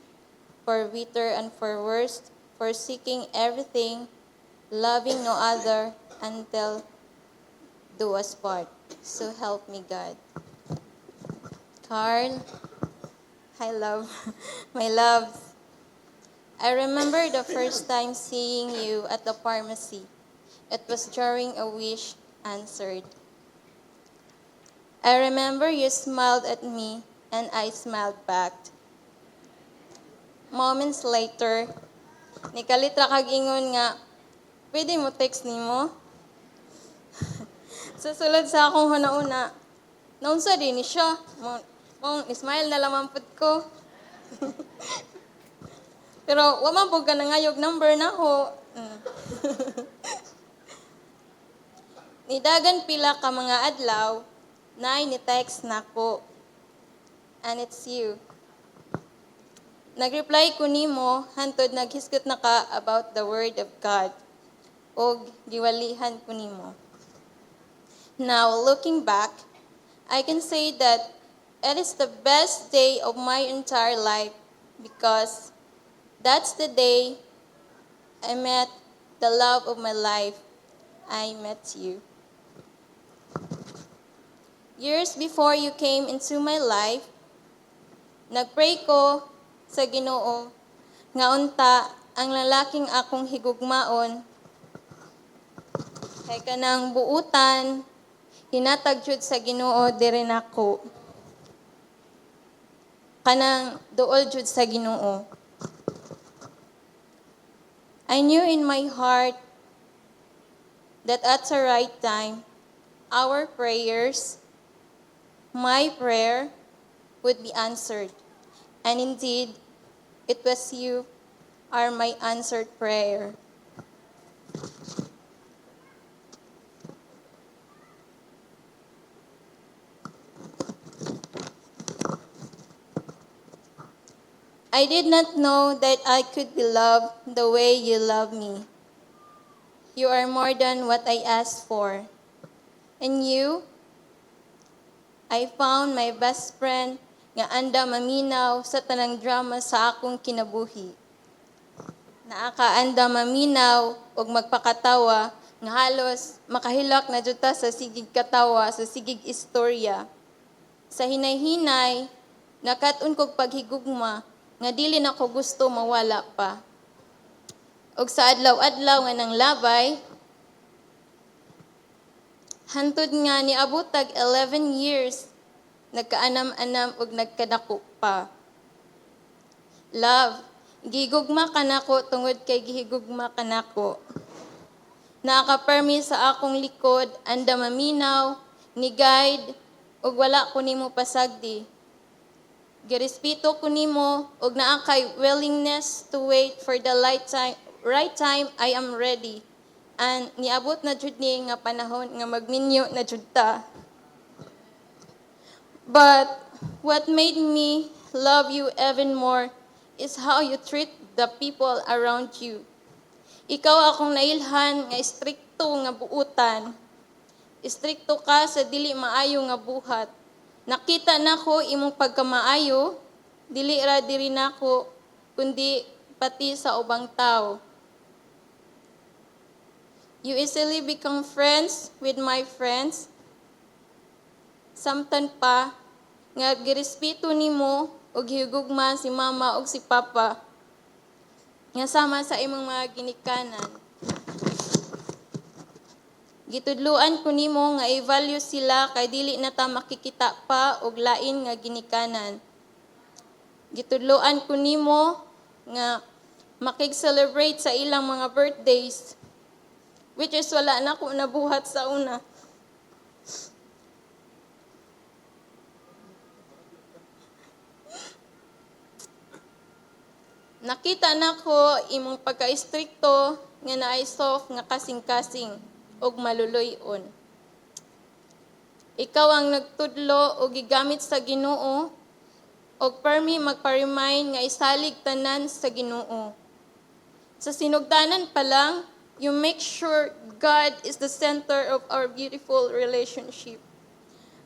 for better and for worse, forsaking everything, loving no other, until do us part. So help me God. Carl, I love, my love. I remember the first time seeing you at the pharmacy. It was during a wish answered. I remember you smiled at me and I smiled back. Moments later, nikalitra kag ingon nga, pwede mo text nimo? Susulod sa akong huna-una, naunsa din ni siya. Mong ismail na lamang pud ko. Pero wa man pud ka nangayog number na ho. Nidagan pila ka mga adlaw, nay ni text nako. And it's you. Nagreply ko nimo hantod naghisgot na ka about the word of God. Og giwalihan ko nimo. Now, looking back, I can say that it is the best day of my entire life because that's the day I met the love of my life. I met you. Years before you came into my life, nagpray ko sa Ginoo nga unta ang lalaking akong higugmaon kay kanang buutan hinatag jud sa Ginoo diri nako. Kanang duol jud sa Ginoo. I knew in my heart that at the right time, our prayers, my prayer, would be answered. And indeed, it was you are my answered prayer. I did not know that I could be loved the way you love me. You are more than what I asked for. In you, I found my best friend nga anda maminaw sa tanang drama sa akong kinabuhi. Naakaanda maminaw ug magpakatawa nga halos makahilak na jud ta sa sigig katawa sa sigig istorya. Sa hinay-hinay, nakat-un kog paghigugma nga dili na ko gusto mawala pa. Og sa adlaw-adlaw nga nang labay, hantod nga niabot tag 11 years, nagkaanam-anam og nagkadako pa. Love, gihigugma ka nako tungod kay gihigugma ka nako. Nakapermi sa akong likod, anda maminaw, ni guide, ug wala ko nimo pasagdi. Girespeto ko nimo, ug naa kay willingness to wait for the right time, I am ready. And niabot na jud ni nga panahon nga magminyo na jud ta. But what made me love you even more is how you treat the people around you. Ikaw akong nailhan nga istrikto nga buutan. Istrikto ka sa dili maayo nga buhat. Nakita nako imong pagkamaayo, dili ra diri nako kundi pati sa ubang tao. You easily become friends with my friends. Samtang pa nga girespeto nimo ug higugma si mama ug si papa nga sama sa imong mga ginikanan. Gitudluan ko nimo nga i-value sila kay dili na ta makikita pa og lain nga ginikanan. Gitudluan ko nimo nga makig-celebrate sa ilang mga birthdays, which is wala na ko nabuhat sa una. Nakita nako imong pagka-istrikto nga naay soft nga kasing-kasing og maluloy-on. Ikaw ang nagtudlo og gigamit sa Ginoo og permi magpa-remind nga isalig tanan sa Ginoo. Sa sinugdanan pa lang, you make sure God is the center of our beautiful relationship.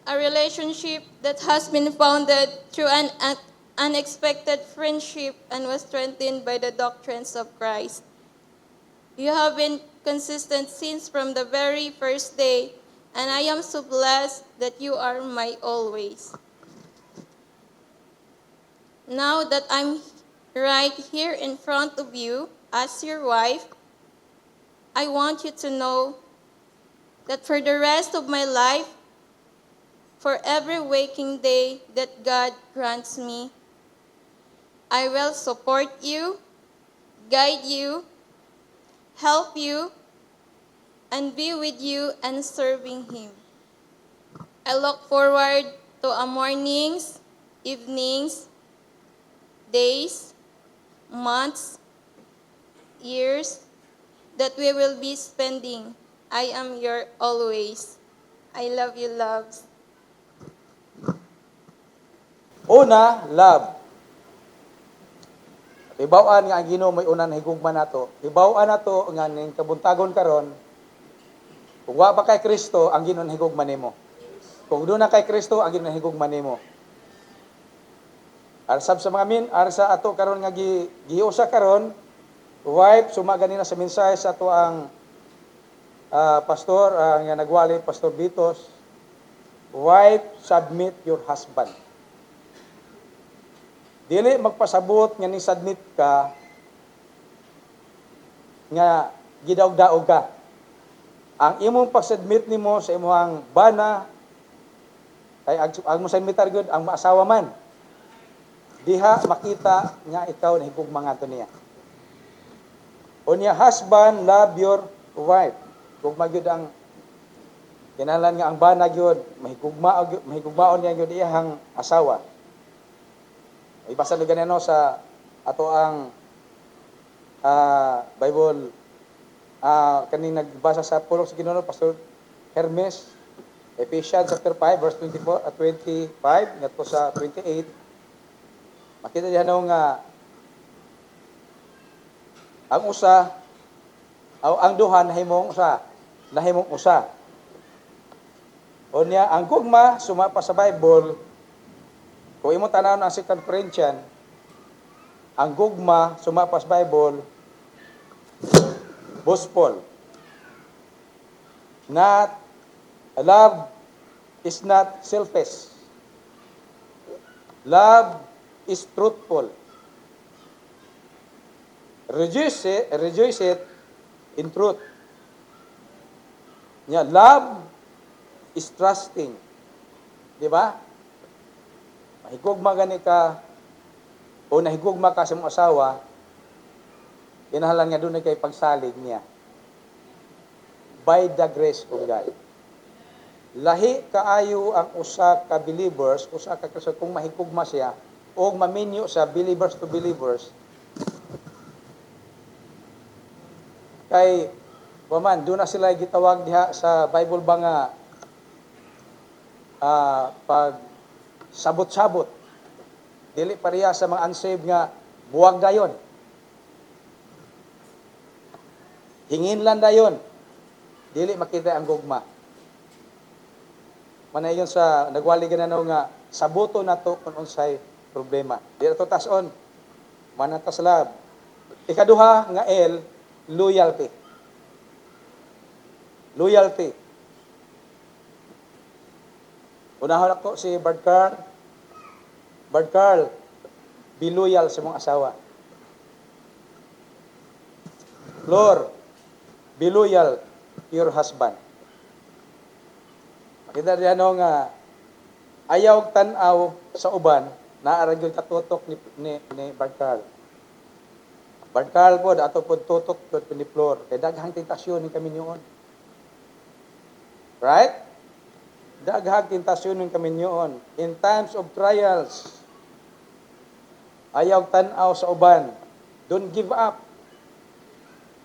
A relationship that has been founded through an unexpected friendship and was strengthened by the doctrines of Christ. You have been consistent since from the very first day, and I am so blessed that you are my always. Now that I'm right here in front of you as your wife, I want you to know that for the rest of my life, for every waking day that God grants me, I will support you, guide you, help you, and be with you and serving Him. I look forward to our mornings, evenings, days, months, years that we will be spending. I am your always. I love you, loves. Una, love. Ibawaan nga ang Ginoo may unang higugma nato. Ibawaan nato nga ning kabuntagon karon. Kung wa pa kay Kristo, ang Ginoo higugma nimo. Kung doon na kay Kristo, ang Ginoo higugma nimo. Arsab sa mga arsa ato karon nga giusa karon, wife sumagani na sa mensahe sa ato ang pastor nga nagwali, Pastor Bitos. Wife, submit your husband. Dili magpasabot nga ni submit ka nga gidaog-daog ka. Ang imong pag-submit nimo sa imong bana ay ang mo submitar gyud ang maasawa man. Diha makita nga ikaw nahigugma ngadto niya. Unya husband, love your wife. Gugma gyud ang kinahanglan nga ang bana gyud mahigugmaon niya gyud iyang asawa. Ibasa lugan ano sa ato ang Bible kaning nagbasa sa pulong sa Ginoo Pastor Hermes, Ephesians chapter 5 verse 25 ngadto sa 28. Makita diha nga ang usa ang duha nahimong usa. Unya ang gugma suma pa sa Bible. Kung imo tanawon ang 2 Corinthians, ang gugma sumapas Bible, gospel. Love is not selfish. Love is truthful. Rejoice it in truth. Love is trusting. Di ba? Mahigugma gani ka o nahigugma ka sa mong asawa, kinahanglan nga doon kay pagsalig niya. by the grace of God. Lahi kaayo ang usa ka believers, usa ka Kristo kung mahigugma siya o maminyo sa believers to believers. Kay waman, doon na sila gitawag diha sa Bible ba nga pag sabot-sabot. Dili pareha sa mga unsaved nga buwag dayon. Hinginlan dayon. Dili makita ang gugma. Manayon sa nagwali gananaw nga sabuto nato kung unsay problema. Di to tason. Manatas lab. Ikaduha nga L, loyalty. Loyalty. Unahon ako si Bart Carl. Bart Carl, be loyal sa mong asawa. Flor, be loyal to your husband. Makita diyan nga ayaw tan-aw sa uban, naarag yung katutok ni Bart Carl. Bart Carl po, ato po tutok po ni Flor. Kaya daghang tentasyon ni kami niyon. Right? Daghang tentasyon ni kami niyon. In times of trials, ayaw tan-aw sa uban. Don't give up.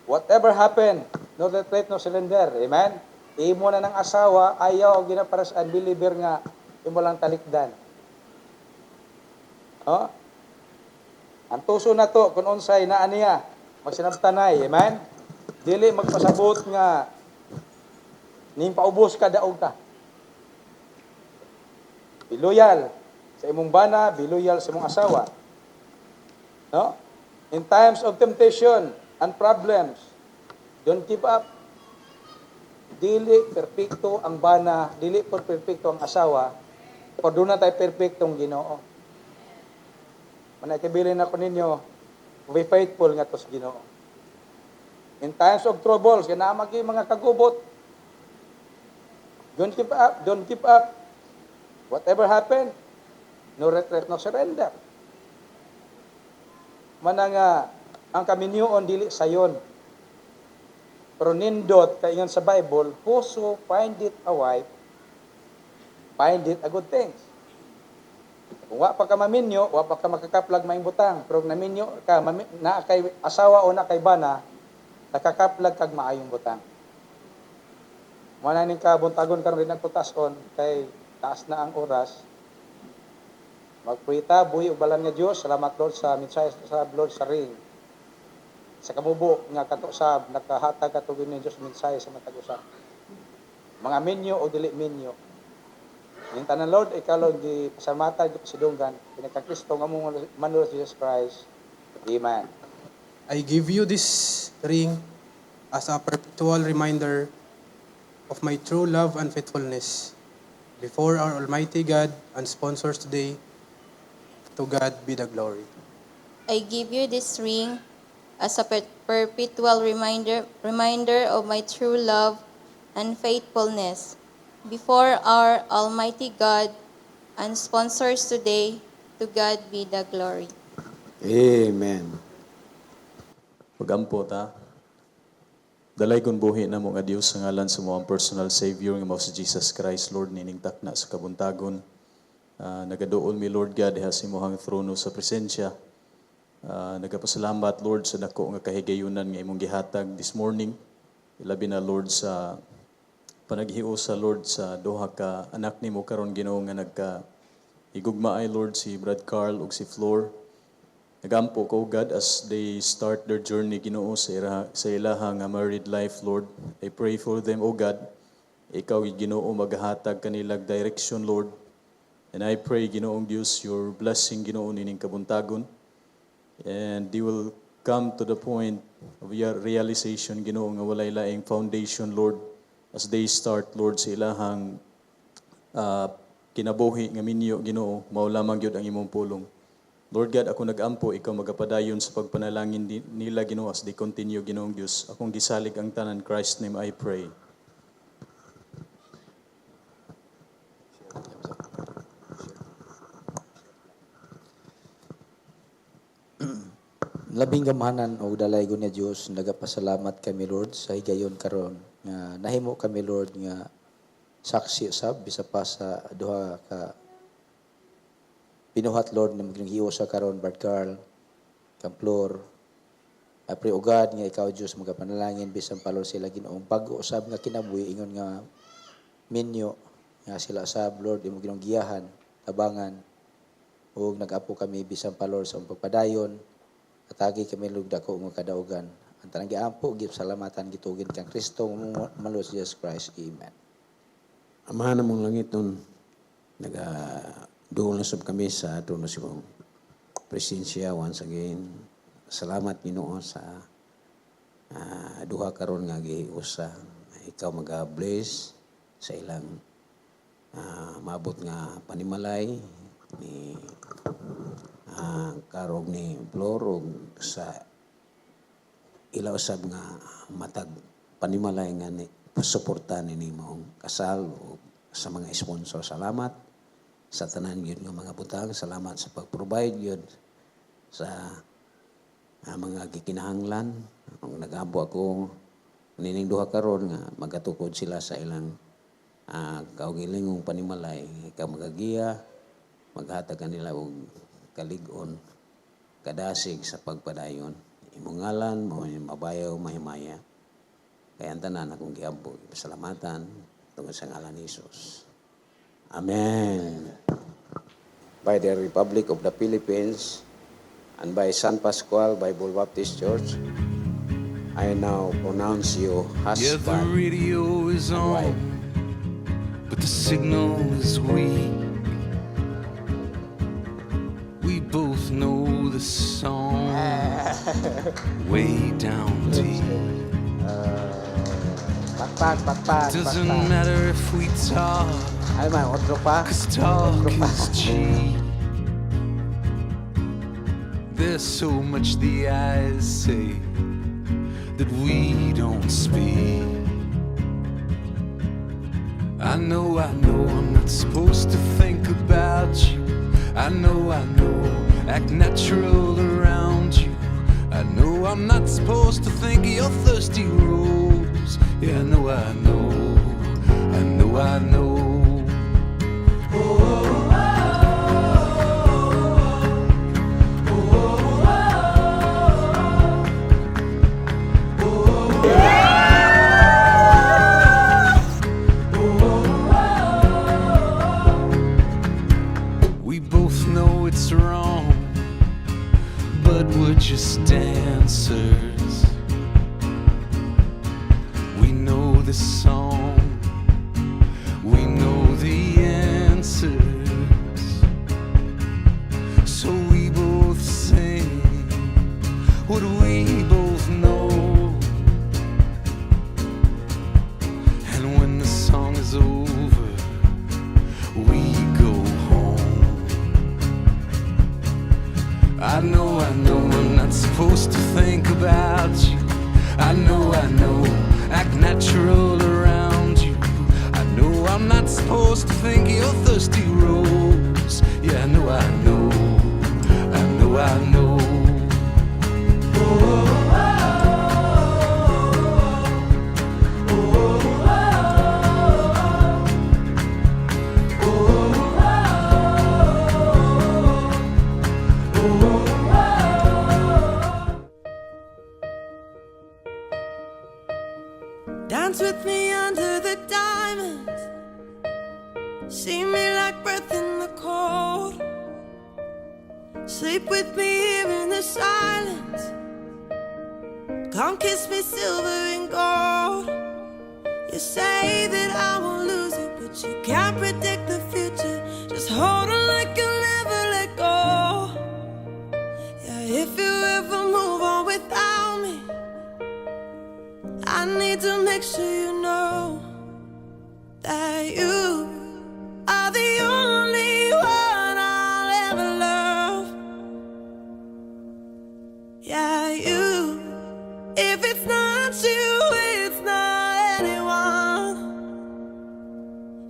Whatever happened, no retreat, no surrender. Amen? Imo na ng asawa, ayaw ginaparas unbeliever nga, imo lang talikdan. Oh? Ang tuso na to, kung unsay na aniya, magsinabtanay. Amen? Dili magpasabot nga, ning paubos ka, daog ka. Be loyal sa imong bana, be loyal sa imong asawa. No? In times of temptation and problems, don't give up. Dili perpekto ang bana, dili por perpekto ang asawa, o doon na tayo perpektong Ginoo. Manakabilin ako ninyo, be faithful nga tos Ginoo. In times of troubles, kinamagi mga kagubot, don't give up, don't give up. Whatever happened, no retreat, no surrender. Mananga ang kaminyoon dili sayon. Pero nindot kaingon sa Bible, whoso find it a wife, find it a good thing. Kung wa pa ka maminyo, wa pa ka makakaplag maing butang. Pero naminyo ka, na kay asawa o na kay bana, nakakaplag kag maayong butang. Mananing ka, buntagon ka rin nagputason, kay taas na ang oras. Magprita, buhi ug balan nga Dios, salamat Lord sa mensahe sa Lord sa ring. Sa kamubo nga kato sa nakahatag katugin ni Dios mensahe sa matag usa. Mga minyo o dili minyo. Ning tanan Lord, ikaw Lord di pasalamatan di pasidunggan pinaka Kristo nga among Manlord Jesus Christ. Amen. I give you this ring as a perpetual reminder of my true love and faithfulness before our Almighty God and sponsors today. To God be the glory. I give you this ring as a perpetual reminder of my true love and faithfulness before our Almighty God and sponsors today. To God be the glory. Amen. Pagampo ta. Dalay kong buhi na mo nga Dios sa ngalan sa mo ang personal Savior nga mao si Jesus Christ, Lord, nining takna sa kabuntagon. Nagaduol mi Lord God diha sa imong trono sa presensya. Nagapasalamat Lord sa dako nga kahigayunan nga imong gihatag this morning. Ilabi na Lord sa panaghiusa Lord sa duha ka anak nimo karon Ginoo nga nagka higugmaay Lord si Brad Carl ug si Flor. Nagampo ko God as they start their journey Ginoo sa ilaha nga married life Lord. I pray for them O God. Ikaw Ginoo maghatag kanilang direction Lord. And I pray, Ginoong Diyos, your blessing, Ginoo, nining kabuntagon. And they will come to the point of your realization, Ginoo, nga walay laing foundation, Lord, as they start, Lord, sa ilahang kinabuhi nga minyo, Ginoo, mao lamang gyud ang imong pulong. Lord God, ako nag-ampo, ikaw magapadayon sa pagpanalangin nila, Ginoo, as they continue, Ginoong Diyos. Akong gisalig ang tanan, Christ's name I pray. Labing gamahanan o dalaygon niya Diyos, nagapasalamat kami Lord sa higayon karon. nga nahimo kami Lord nga saksi usab bisa pa sa duha ka pinuhat Lord na maghiyo sa karon Bart Carl, Kamplor. I pray o God nga ikaw Dios magapanalangin bisan pa Lord sila Ginoong bago usab nga kinabuhi ingon nga minyo nga sila usab Lord imo Ginoong giyahan, tabangan ug nag-apo kami bisan pa Lord sa pagpadayon. Atagi kami Lord dako nga kadaugan. Ang tanang giampo gid salamatan gitugid kang Kristo malos Jesus Christ. Amen. Amahan namong langit nun, doon na sab kami sa ato na simong presensya once again. Salamat Ginoo sa duha karon nga giusa. Ikaw mag-bless sa ilang maabot nga panimalay ni karog ni Flor ug sa ilaw sab nga matag panimalay nga ni pasuporta ni mong kasal o sa mga sponsor. Salamat sa tanan yun nga mga butang. Salamat sa pag-provide yun sa mga gikinahanglan. Ang nag-abo ako nining duha karon nga magatukod sila sa ilang kaugilingong panimalay. Ikaw magagiya, maghatag kanila og kalig-on, kadasig sa pagpadayon. Imong ngalan mo mabayaw mahimaya. Kaya ang tanan akong giampo, pasalamatan tungod sa ngalan ni Jesus. Amen. By the Republic of the Philippines and by San Pascual Bible Baptist Church, I now pronounce you Yeah, the husband radio is and wife. on, but the signal is weak. We both know the song way down deep. Doesn't matter if we talk, Ay man, otro pa. 'cause talk is cheap. There's so much the eyes say that we don't speak. I know I'm not supposed to think about you. I know, act natural around you. I know I'm not supposed to think of your thirsty rose. Yeah, I know, I know. We both know it's wrong, but we're just dancers. We know the song, we know the answers. So we both sing what we both know. And when the song is over, we go home. I know I'm not supposed to think about you. I know, act natural around you. I know I'm not supposed to think of your thirsty rose. Yeah, I know. Dance with me under the diamonds. See me like breath in the cold. Sleep with me here in the silence. Come kiss me silver and gold. You say that I won't lose it, but you can't predict the future. Just hold on like you'll never let go. Yeah, if you ever move on without me, I need to make sure you know that you are the only one I'll ever love. Yeah, you. If it's not you, it's not anyone.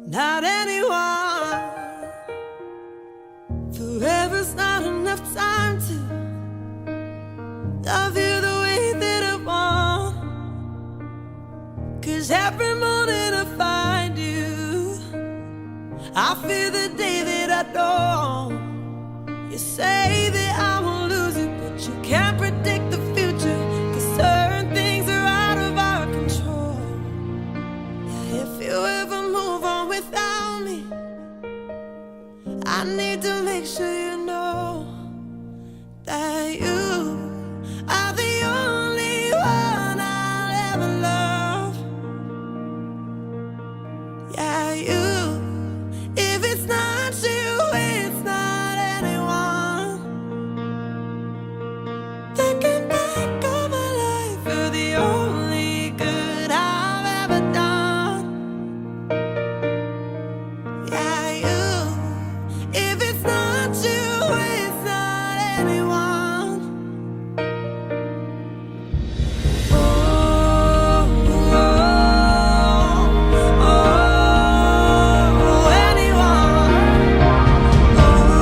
Not anyone. Forever's not enough time to love you the way that I want. 'Cause 'cause every morning I find you. I fear the day that I don't. You say that I won't lose it, but you can't predict the future, 'cause certain things are out of our control. Yeah, if you ever move on without me, I need to make sure you know that you are the only one I'll ever love. Yeah, you. If it's not you, it's not anyone. Thinking back on my life, you're the only good I've ever done. Yeah, you. If it's not you, it's not anyone. Oh, oh, oh, anyone. Oh,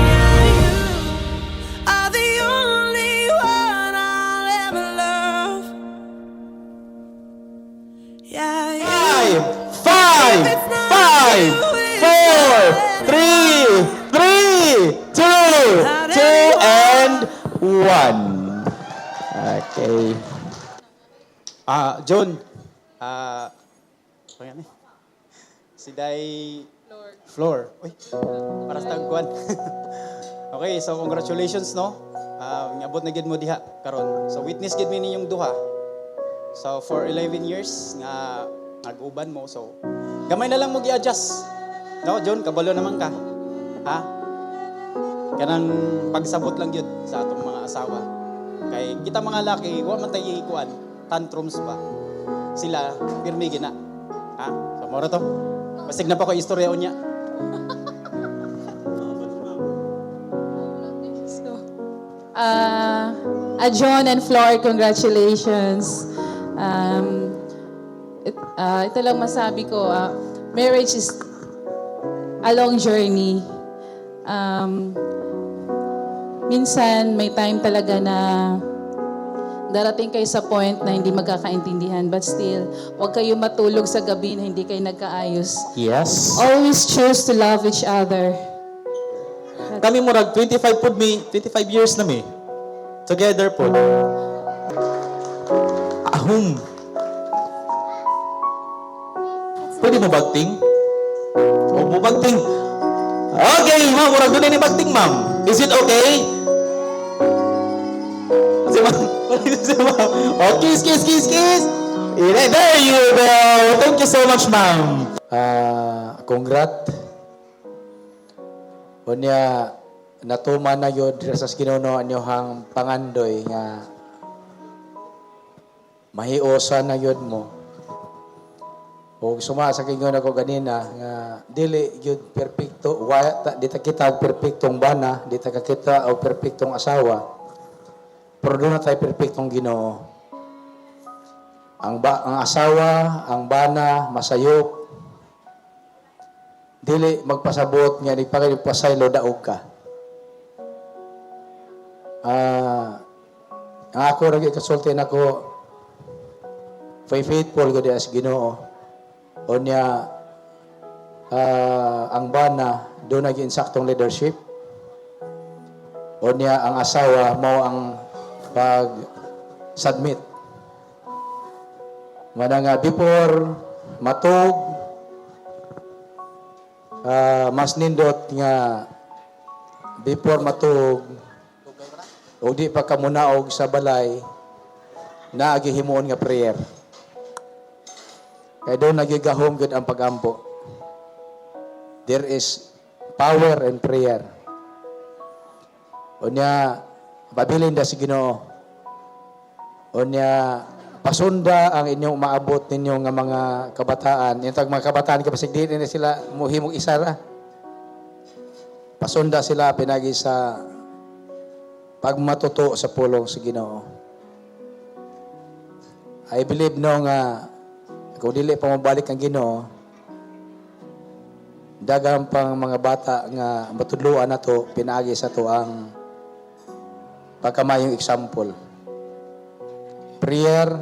yeah, you are the only one I'll ever love. Yeah, you. Five, five, four, three, two, and one. Okay. John. Ano yan eh? Si Day... Floor. Uy, para sa tagkuhan. Okay, so congratulations, no? Ngabot na gid mo diha karon. So witness gid mi ninyong duha. So for 11 years nga nag-uban mo. So gamay na lang mo gi-adjust. No, John, kabalo naman ka. Ha? Kanang pagsabot lang yun sa atong mga asawa. Kay kita mga laki, wa man tayo ikuan, tantrums ba? Sila pirmi gina. Ha? So moro to. Basig na pa ko istorya unya. John and Flor, congratulations. Ito lang masabi ko, marriage is a long journey. Minsan, may time talaga na darating kayo sa point na hindi magkakaintindihan, but still, huwag kayo matulog sa gabi na hindi kayo nagkaayos. Yes. Always choose to love each other. Kami murag 25 years na mi. Together po. Ahum. Pwede mo bagting? O mo bagting? Okay, ma'am. Murag doon ni bagting, ma'am. Is it okay? Si ma'am. Oh, kiss. There you go. Thank you so much, ma'am. Congrats. Unya natuman na yun sa Ginoo anyohang pangandoy nga mahiosa na yun mo. O suma sa kingon ako ganina nga dili yun perpekto, di ta kita og perpektong bana, di ta kita og perpektong asawa. Pero doon na tayo perpektong Ginoo. Ang asawa, ang bana, masayop, dili magpasabot nga nagpasaylo daog ka. Ang ako nag-consultin ako faithful ko di as Ginoo. Onya ang bana doon nag-insaktong leadership. Onya ang asawa mo ang pag-submit. Manang before matug mas nindot nga before matug o di pa ka munaog sa balay na agihimuon nga prayer. Kaya doon nagigahom gud ang pagampo. There is power in prayer. Unya babilin da si Ginoo. Unya pasunda ang inyong maabot ninyo nga mga kabataan. Intag mga kabataan kapasig di na sila muhimong isa ra. Pasunda sila pinagi sa pagmatuto sa pulong sa Ginoo. I believe no nga kung dili pa mabalik ang Ginoo, daghang pang mga bata nga matudloan nato pinagi sa to ang pagkamayong example. Prayer,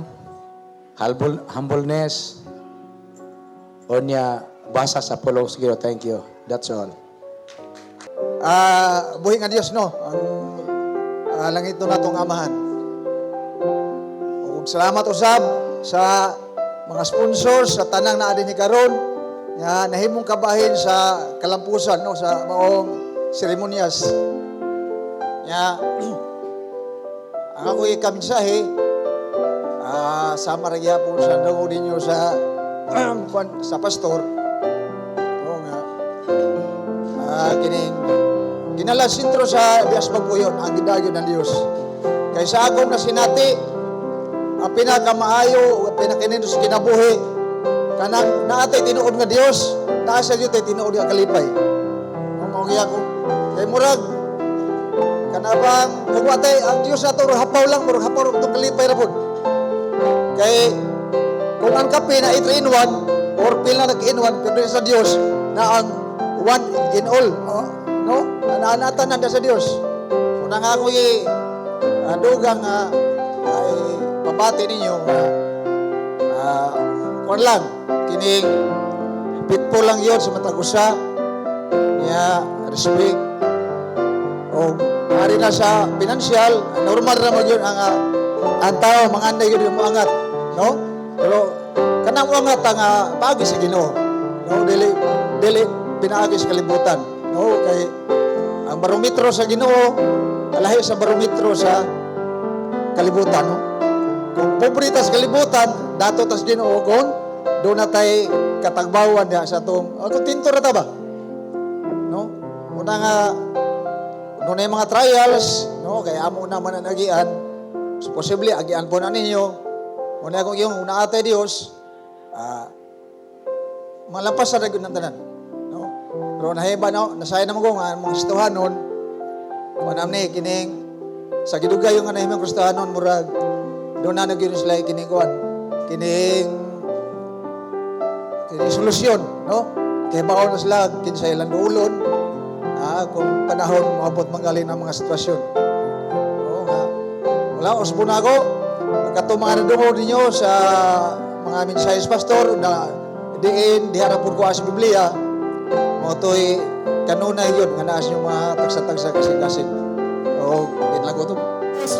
humbleness, o niya basa sa pulong siguro. Thank you. That's all. Buhi nga Diyos, no? Ang langit no natong amahan. Ug salamat usab sa mga sponsors sa tanang na adin ni karon nga nahimong kabahin sa kalampusan, no, sa maong seremonyas. Nya ang ako'y kaminsahe sa maragya po sa daw ninyo sa sa pastor. Oo nga. Kining kinala sentro sa Bias Pagpuyon ang gidagyo ng Dios. Kay sa akong nasinati ang pinakamaayo, pinakanindos sa kinabuhi kanang naatay tinuod nga Dios, naa sa Dios tay tinuod nga kalipay. Mao gyud ako. Kay murag kanabang kung watay ang Dios ato hapaw lang, murag hapaw ug kalipay ra pud. Kay kung ang kape na 3 in 1 or pil na nag-in 1 pero sa Dios na ang 1 in all, no? Naanatan nanda sa Dios. Una nga ako dugang ay pabati ninyo kuwan lang kining pitpo lang yon sa matag usa niya respect o ari na sa financial normal ra man yun ang tao manganday yun yung moangat, no? Pero kanang moangat ang paagi sa Ginoo, no? Dili pinaagi sa kalibutan, no? Kay ang barometro sa Ginoo alahi sa barometro sa kalibutan, no? Kung pobrita sa kalibutan dato tas Ginoo kung do na tay katagbawan niya sa atong kontento ra ta ba, no? Una nga no na mga trials, no? Kaya amo na man nagian, so posible agian po na ninyo. Una kung yung una atay Dios malampas sa dagon ng tanan, no? Pero nahiba no, nasaya naman ko nga mga Kristohanon manam ni kining sa gidugay yung anahimong Kristohanon murag doon na nagyun sila kining kuan kining solusyon, no? Kaya baon na sila kinsay ilang duulon kung panahon maabot manggaling ng mga sitwasyon. Oo nga. Wala, usbo na ako. Pagkato mga nadungo ninyo sa mga mensayes pastor na diharapon ko sa Biblia, mo to'y kanunay yun, nga naas yung mga tagsa-tagsa kasing-kasing. Oo, lang ko ito.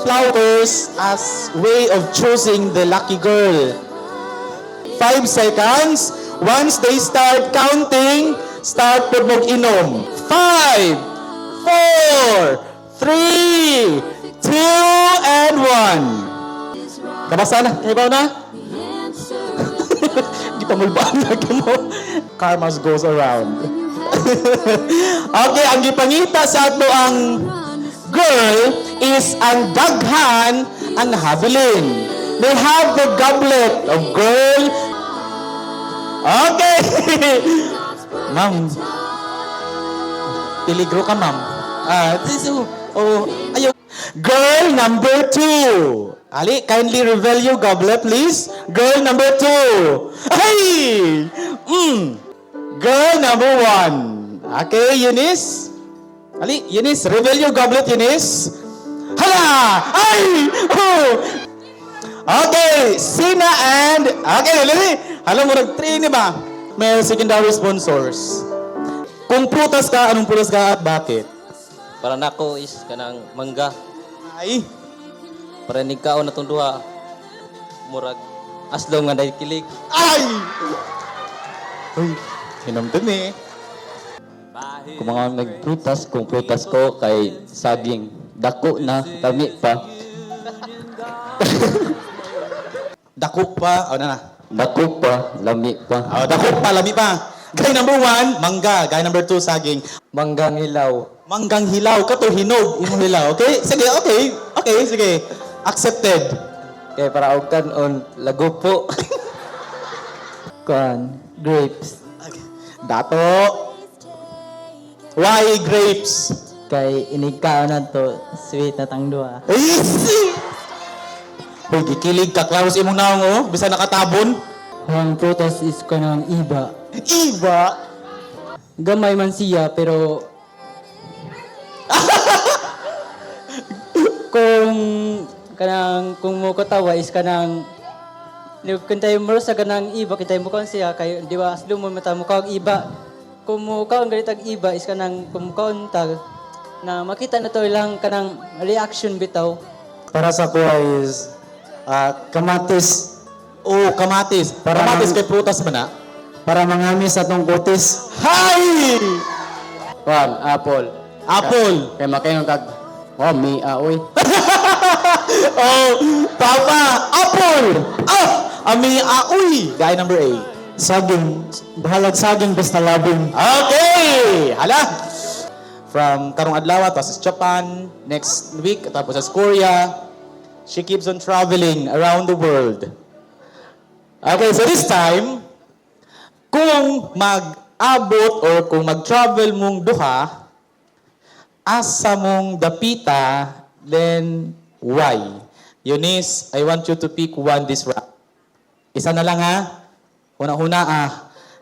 Flowers as way of choosing the lucky girl. 5 seconds. Once they start counting, start po mag-inom. 5, 4, 3, 2, and 1. Kabasa na? Ibaw na? Di pa mulbaan lagi mo. Karma goes around. Okay, ang gipangita sa ato ang girl is ang daghan ang habilin. They have the goblet of girl. Okay. Ma'am. Peligro ka, ma'am. Ayaw. Girl number 2. Ali, kindly reveal your goblet, please. Girl number 2. Hey! Girl number 1. Okay, Eunice. Ali, Eunice, reveal your goblet, Eunice. Hala! Ay! Oh! Okay, Sina and... Okay, lali. Alam mo, nag-3 ni ba? May secondary sponsors. Kung prutas ka, anong prutas ka at bakit? Para nako is kanang mangga. Ay! Para nigkaon na itong duha. Murag aslo nga dahil kilig. Ay! Uy, hinamdan eh. Kung mga nagprutas, kung prutas ko kay saging. Dako na, kami pa. Dako pa, o na. Dako pa, lami pa. O, dako pa, lami pa. Guy number 1, mangga. Guy number 2, saging. Manggang hilaw. Manggang hilaw, kato hinog, imong hilaw. Okay? Sige, okay. Okay, sige. Accepted. Kay para og kanon lago po. Kuan, grapes. Dato. Why grapes? Kay inigkaon na to, sweet na tang duha. Hoy, gikilig ka, Klaus, imong naong, oh. Bisa nakatabon. Ang prutas is kanang iba. Iba? Gamay man siya, pero... kung mo ko tawa is kanang kantay mo sa kanang iba kantay mo kan siya kay di ba aslo mo mata mo kag iba kung mo kaon galit ag iba is kanang kung kaon tag na makita na to lang kanang reaction bitaw. Para sa ko is kamatis. Oh, kamatis. Kamatis kay prutas man na. Para mangamis atong kutis. Hay! Juan, apple. Apple. Kay makayon kag mi aoy. Oh, papa, apple. Ami aoy. Guy number 8. Saging. Bahalag saging basta labing. Okay! Hala! From karong adlaw tapos sa Japan, next week tapos sa Korea. She keeps on traveling around the world. Okay, so this time, kung mag-abot or kung mag-travel mong duha, asa mong dapita, then why? Eunice, I want you to pick one this round. Isa na lang ha. Una-una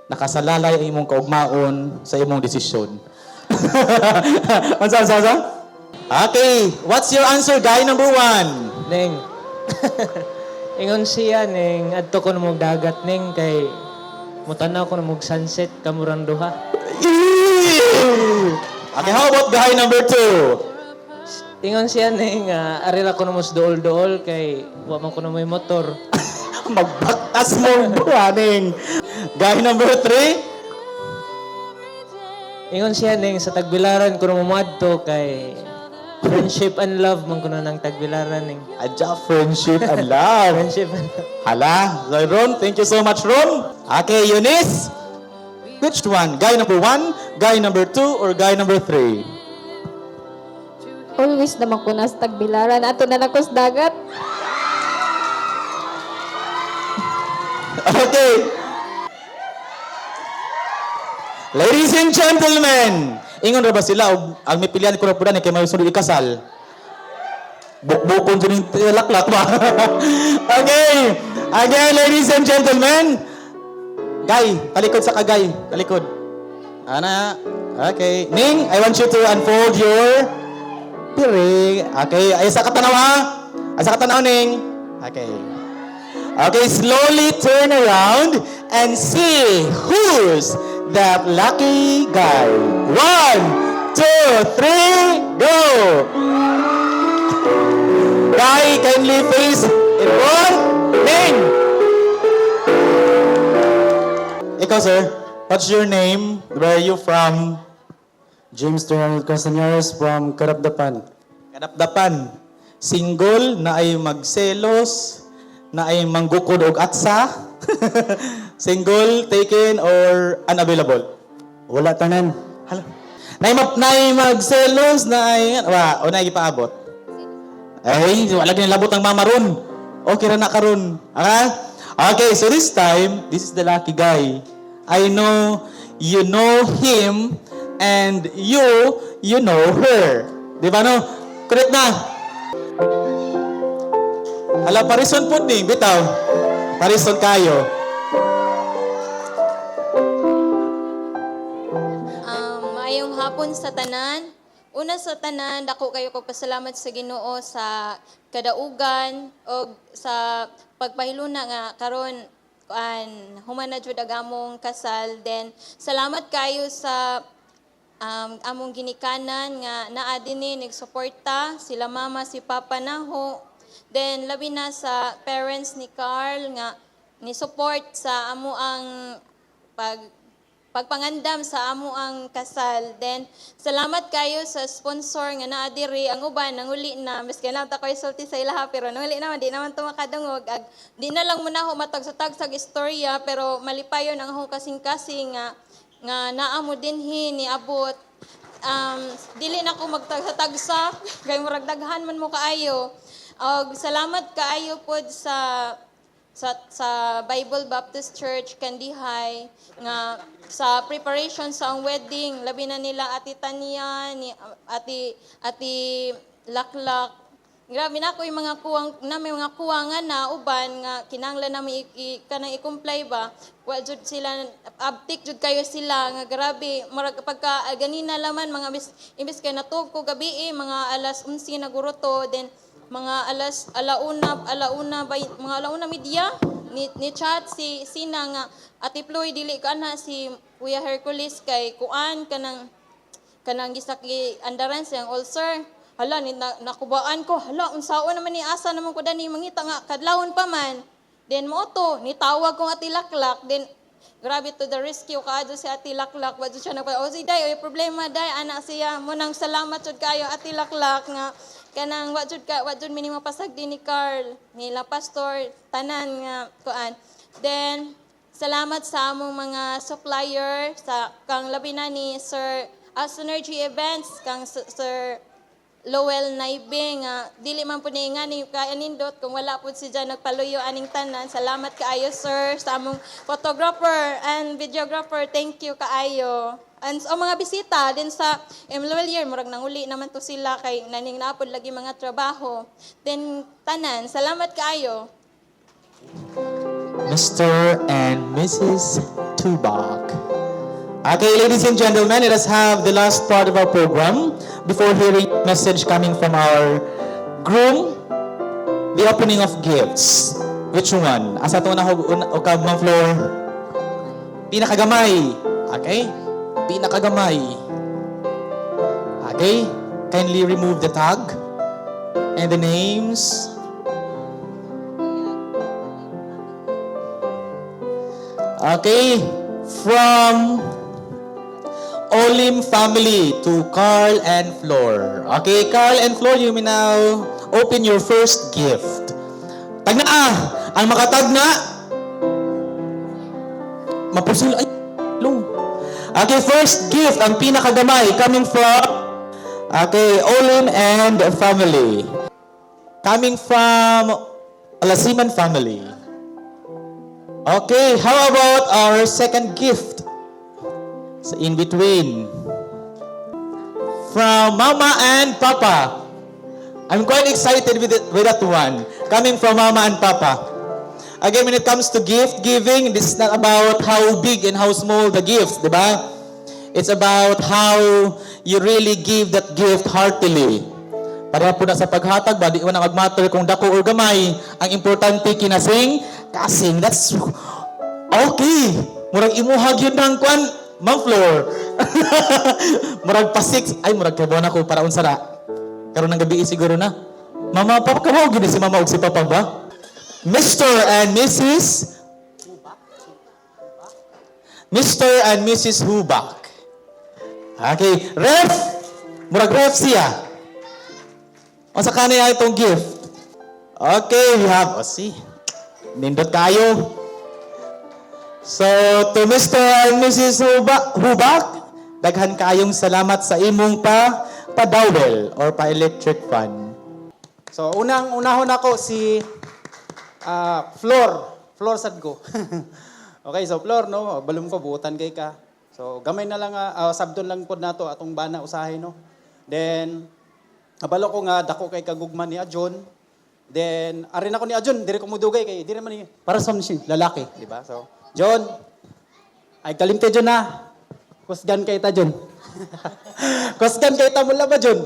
nakasalalay ang imong kaugmaon sa imong desisyon. Unsa? Okay, what's your answer, guy number 1? Ning. Ingon siya ning adto ko na mog dagat ning kay mutanaw ko na mog sunset kamurang duha. Okay, how about guy number 2? Ingon siya ning arila ko na mos dool-dool kay wa man ko na may motor. Magbaktas mo buhaning. Guy number 3? Ingon siya ning sa Tagbilaran ko na muadto kay friendship and love man ko na ng Tagbilaran ning. Adja, friendship and love. Friendship and love. Hala, so Ron, thank you so much, Ron. Okay, Eunice. Which one? Guy number 1, guy number 2, or guy number 3? Always naman ko na sa Tagbilaran. Ato na lang ko sa dagat. Okay. Ladies and gentlemen, ingon ra ba sila og ang may pilihan ko ra pud kay may sunod ikasal? Bukbukon din laklak ba? Okay. Again, ladies and gentlemen. Guy, talikod sa kagay. Talikod. Ana. Okay. Ning, I want you to unfold your piring. Okay. Ay sa katanaw ha. Ay sa katanaw ning. Okay. Okay, slowly turn around and see who's that lucky guy. 1, 2, 3, go! Guy, kindly face in front. Name! Ikaw, sir. What's your name? Where are you from? James Donald Castañares from Karapdapan. Karapdapan. Single na ay magselos, na ay manggukod og atsa. Single, taken, or unavailable? Wala tanan. Hala. Nay magselos na ay o nay gipaabot. Ay, wala gyud labot ang mama ron. Okay ra na karon. Okay, so this time, this is the lucky guy. I know you know him and you know her. Di ba no? Correct na. Hala, parison po ni, bitaw. Parison kayo. Maayong hapon sa tanan. Una sa tanan, dako kayo ko pasalamat sa Ginoo sa kadaugan o sa pagpahiluna nga karon human na jud ang among kasal. Then salamat kayo sa among ginikanan nga naa dinhi nagsuporta sila mama si papa naho. Then labi na sa parents ni Carl nga ni support sa amo ang pagpangandam sa amo ang kasal. Then salamat kayo sa sponsor nga naa diri ang uban nanguli na miski lang ta koy sulti sa ilaha pero nanguli naman di naman to makadungog ag di na lang muna ho matag-tag istorya pero malipayon ang akong kasing-kasing nga naa mo dinhi ni abot dili na ko magtagsa kay murag daghan man mo kaayo. Og salamat kaayo pod sa Bible Baptist Church Kandihay nga sa preparation sa ang wedding labi na nila Ati Tania ni Ati Laklak grabe na ako yung mga may mga kuwangan na uban nga kinahanglan namin kanang i-comply ba. Wa jud sila uptick jud kayo sila nga grabe murag pagka ganina laman mga imbes kay natug ko gabi mga alas 11 na guruto then mga alauna media ni chat si Sina nga Ate Ploy dili ka na si Kuya Hercules kay kuan kanang gisaki andaran siyang ulcer. Hala, nakubaan ko. Hala, unsaon naman ni asa naman ko dani mangita nga kadlawon pa man. Then mo to, nitawag kong Ate Laklak. Then grabe to the rescue kaado si Ate Laklak. Wadto siya nagpa, si day, oy problema day, anak siya. Munang salamat jud kayo Ate Laklak nga kanang wadjud minimo pasagdi ni Carl, nila pastor tanan nga kuan. Then salamat sa among mga supplier sa kang labi na ni Sir Synergy Events kang Sir Lowell Naibing, dili man po nga ni kaanindot kung wala po si dyan nagpaluyo aning tanan. Salamat kaayo sir sa among photographer and videographer. Thank you kaayo. And o mga bisita din sa Emmanuel Year, murag nanguli naman to sila kay naning naapod lagi mga trabaho. Then tanan, salamat kaayo. Mr. and Mrs. Tubak. Okay, ladies and gentlemen, let us have the last part of our program before hearing a message coming from our groom, the opening of gifts. Which one? Asa ito na hukab ng floor? Pinakagamay. Okay? Pinakagamay. Okay? Kindly remove the tag and the names. Okay? From Olim family to Carl and Flor. Okay, Carl and Flor, you may now open your first gift. Tagna ang makatagna. Mapusil ay long. Okay, first gift ang pinakagamay coming from Olim and family. Coming from Alasiman family. Okay, how about our second gift? So in between. From Mama and Papa. I'm quite excited with that one. Coming from Mama and Papa. Again, when it comes to gift giving, this is not about how big and how small the gifts, diba? It's about how you really give that gift heartily. Pareha po na sa paghatag ba, di mo na mag-matter kung dako or gamay. Ang importante kinasing, kasing. That's okay. Murag imuhag yun ng kwan, Ma'am Flor. Murag pa 6. Ay, murag kabuan ako para unsara. Karon ng gabi siguro na. Mama, Papa, kamo gini si Mama ug si Papa ba? Mr. and Mrs. Hubak. Okay, ref. Murag ref siya. Unsa kanaya itong gift? Okay, we have, see. Nindot kayo. So, to Mr. and Mrs. Hubak, daghan kayong salamat sa imong pa-dowel or pa-electric fan. So, unahon ako si Flor sad ko. Okay, so Flor, no, balum ko, buutan kay ka. So, gamay na lang, sabdon lang po nato atong bana usahay, no. Then, nabalo ko nga, dako kay kagugman ni Ajon. Then, arin ako ni Ajon, dire ko mudugay kay, dire man ni, para sa siya, lalaki, di ba? So, John, ay kalimte John na. Kusgan kay ta John. Kusgan kay ta mula ba John?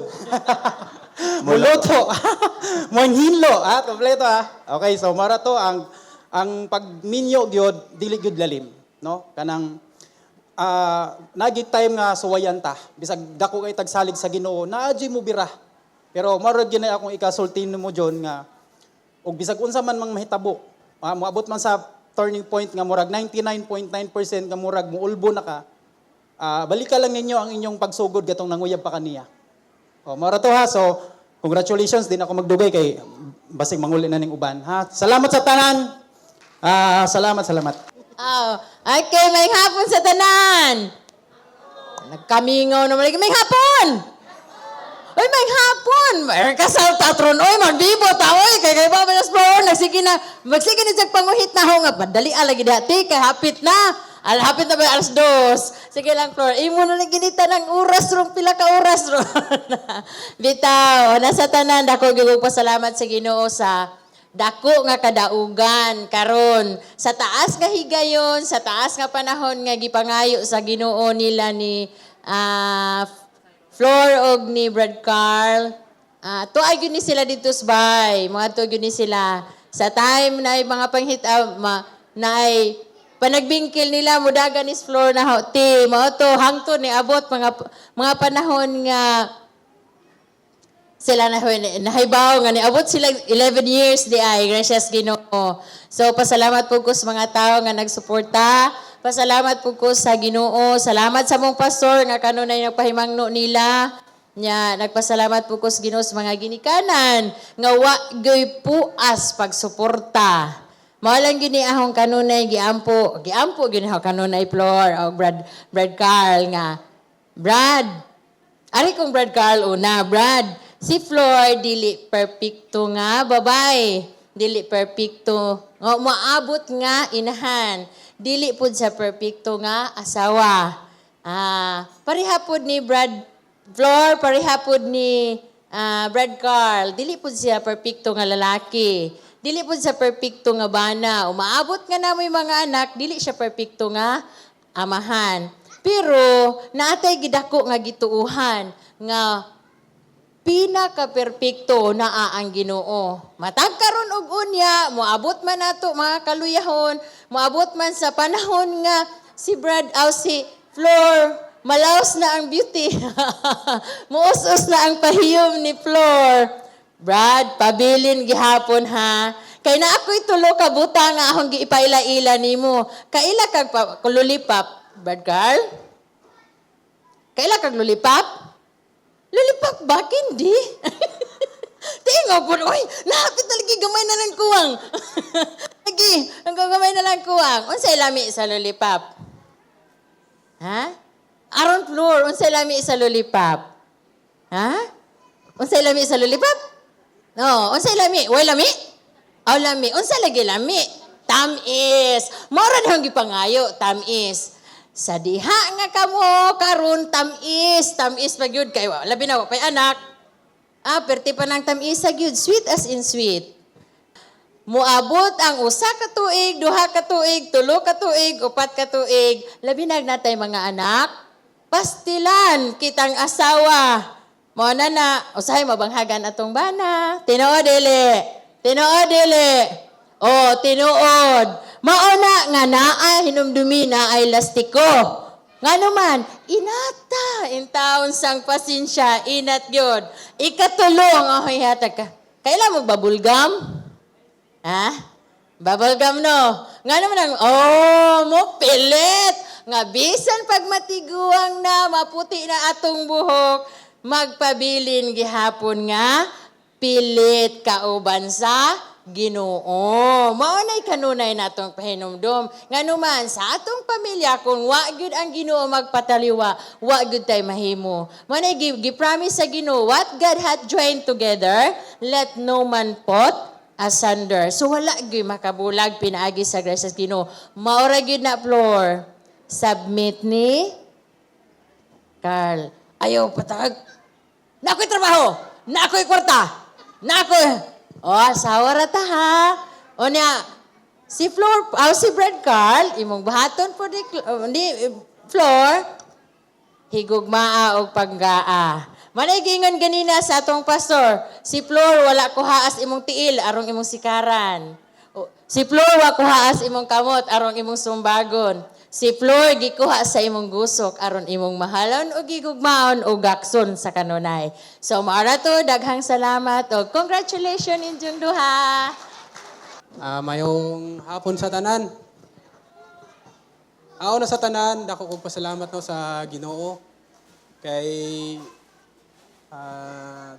Muluto. Manghinlo, kompleto Okay, so mara to ang pagminyo gyud dili gyud lalim, no? Kanang nagit time nga suwayan ta. Bisag dako kay tagsalig sa Ginoo, naadji mo bira. Pero mara gyud na akong ikasultin mo John nga og bisag unsa man mang mahitabo, moabot man sa turning point nga murag 99.9% nga murag muulbo na ka, balikan lang ninyo ang inyong pagsugod gatong nanguyab pa kaniya. O, mara to ha. So, congratulations din ako magdugay kay basig manguli na ning uban. Ha? Salamat sa tanan. Salamat. Okay, may hapon sa tanan. Nagkamingaw naman. May hapon! Oy, may hapon! May kasal tatron. Oy, magdibo ta. Oy, kay Baba Nas Floor. Magsige na sa panguhit na ho nga. Padali alagi dati. Kay hapit na. Hapit na ba alas 2? Sige lang, Flor. Imo na lang ginita ng oras ron, pila ka oras ron. Bitaw, nasa tanan, dako gyud pasalamat sa Ginoo sa dako nga kadaugan karon sa taas nga higayon, sa taas nga panahon nga gipangayo sa Ginoo nila ni Flor og ni Brad Carl. Tuay gyud ni sila dito sa bay. Mga tuay gyud ni sila sa time na mga panghita na ay panagbingkil nila mudagan is Flor na ti mao to hangtod ni abot mga panahon nga sila nahibaw nga niabot sila 11 years di ay gracias Ginoo. So pasalamat po ko sa mga tao nga nagsuporta. Pasalamat po ko sa Ginoo. Salamat sa mong pastor nga kanunay nagpahimangno nila. Nya nagpasalamat po ko sa Ginoo sa mga ginikanan nga wa gyoy puas pagsuporta. Mao lang gini ahong kanunay giampo gini ahong kanunay Flor o Brad Carl nga. Brad. Ari kong Brad Carl una, Brad. Si Flor dili perfecto nga babae. Dili perfecto. Maabot nga inahan. Dili pud sa perfecto nga asawa. Pareha pud ni Brad Flor, pareha pud ni Brad Carl. Dili pud siya perfecto nga lalaki. Dili pud sa perfecto nga bana. Umaabot nga na may mga anak, dili siya perfecto nga amahan. Pero naatay gidako nga gituuhan nga pinaka-perfecto na ang Ginoo. Matag karon og unya, moabot man nato mga kaluyahon, moabot man sa panahon nga si si Flor, malaos na ang beauty. Muus-us na ang pahiyom ni Flor. Brad, pabilin gihapon ha. Kay na ako'y tulo ka buta nga akong giipaila-ila nimo. Kaila kag lulipap, Brad Carl? Kaila kag lulipap? Lulipap ba? Hindi. Tingo po, oy, napit na lagi gamay na lang kuwang. Lagi, ang gamay na lang kuwang. Unsay lami sa lulipap? Ha? Aron Flor, unsay lami sa lulipap? Ha? Unsay lami sa lulipap? No, unsay lami? Way lami? Aw lami. Unsay lagi lami? Tamis. Mora na ang gipangayo, tamis. Sa diha nga kamo karon tamis pa gyud kay labi na pay anak. Perti pa nang tamis sa gyud, sweet as in sweet. Muabot ang 1 ka tuig, 2 ka tuig, 3 ka tuig, 4 ka tuig, labi na natay mga anak. Pastilan kitang asawa. Mo na usahay mabanghagan atong bana. Tinuod dili. Oh, tinuod. Mauna nga naa hinumdumi na ay lastiko. Ngano man, inata in taon sang pasensya, inat gyud. Ikatulo ang ahoy hatag ka. Kailan magbabulgam? Ha? Babulgam no. Ngano man mo pilit. Nga bisan pag matiguang na, maputi na atong buhok, magpabilin gihapon nga pilit kauban sa Ginoo. Maunay kanunay natong pahinumdom. Nganuman sa atong pamilya kung wa gyud ang Ginoo magpataliwa, wa gyud tay mahimo. Manay gi-promise sa Ginoo, what God hath joined together, let no man put asunder. So wala gyud makabulag pinaagi sa grasya sa Ginoo. Maura gyud na Flor. Submit ni Carl. Ayaw patag. Nako'y trabaho. Nako'y kwarta. Asawa rata ha. O niya, si Flor, si Brad Carl, imong bahaton po ni Flor, higugmaa o panggaa. Managingon ganina sa atong pastor, si Flor wala ko haas imong tiil, arong imong sikaran. Si Flor wala ko haas imong kamot, arong imong sumbagon. Si Flor gikuha sa imong gusok aron imong mahalon o gigugmaon o gakson sa kanunay. So maara to daghang salamat o congratulations inyong duha. Mayong hapon sa tanan. Ako na sa tanan, dako kog pasalamat no sa Ginoo kay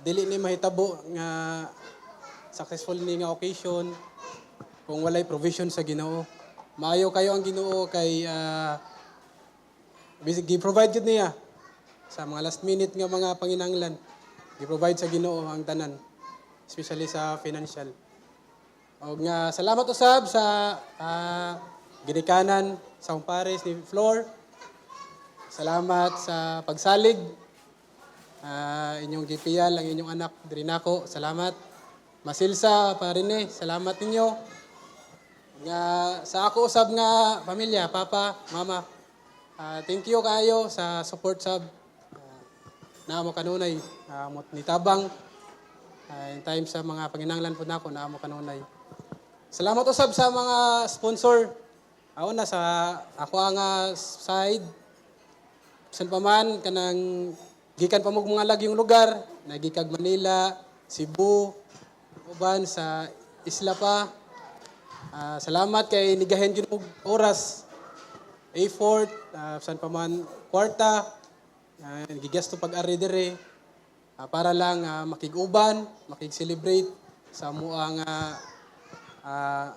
dili ni mahitabo nga successful ni nga occasion kung walay provision sa Ginoo. Maayo kayo ang Ginoo kay gi-provide jud niya sa mga last minute nga mga panginahanglan. Gi-provide sa Ginoo ang tanan, especially sa financial. Og nga salamat usab sa ginikanan sa pares ni Flor. Salamat sa pagsalig. Inyong gipial, ang inyong anak, diri nako. Salamat. Masilsa, parine, salamat ninyo. Nga, sa ako usab nga pamilya, papa, mama. Thank you kayo sa support sab. Na mo kanunay, mo nitabang. In time sa mga panginanglan po nako, na mo kanunay. Salamat usab sa mga sponsor. Ako na sa ako ang side. San pa man kanang gikan pa mo mga lagyong lugar, nagikag Manila, Cebu, uban sa isla pa. Salamat kay nigahen gyud og oras. effort, san pa man kwarta, gigasto pag-ari dire para lang makiguban, makig-celebrate sa muang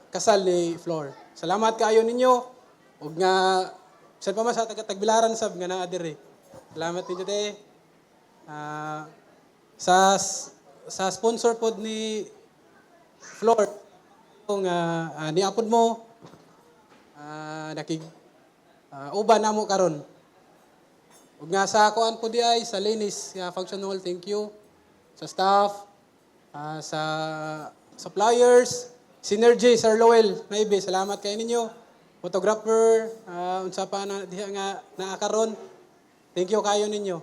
kasal ni Flor. Salamat kaayo ninyo ug nga san pa man sa taga-Tagbilaran sab nga naa dire. Salamat ninyo te. Sa sponsor pod ni Flor nga niapod mo nakig uban namo karon. Ug nga sa kuan po di ay sa linis function hall, thank you sa staff, sa suppliers, Synergy, Sir Lowell, maybe salamat kay ninyo. Photographer, unsa pa na diha nga naa karon. Thank you kayo ninyo.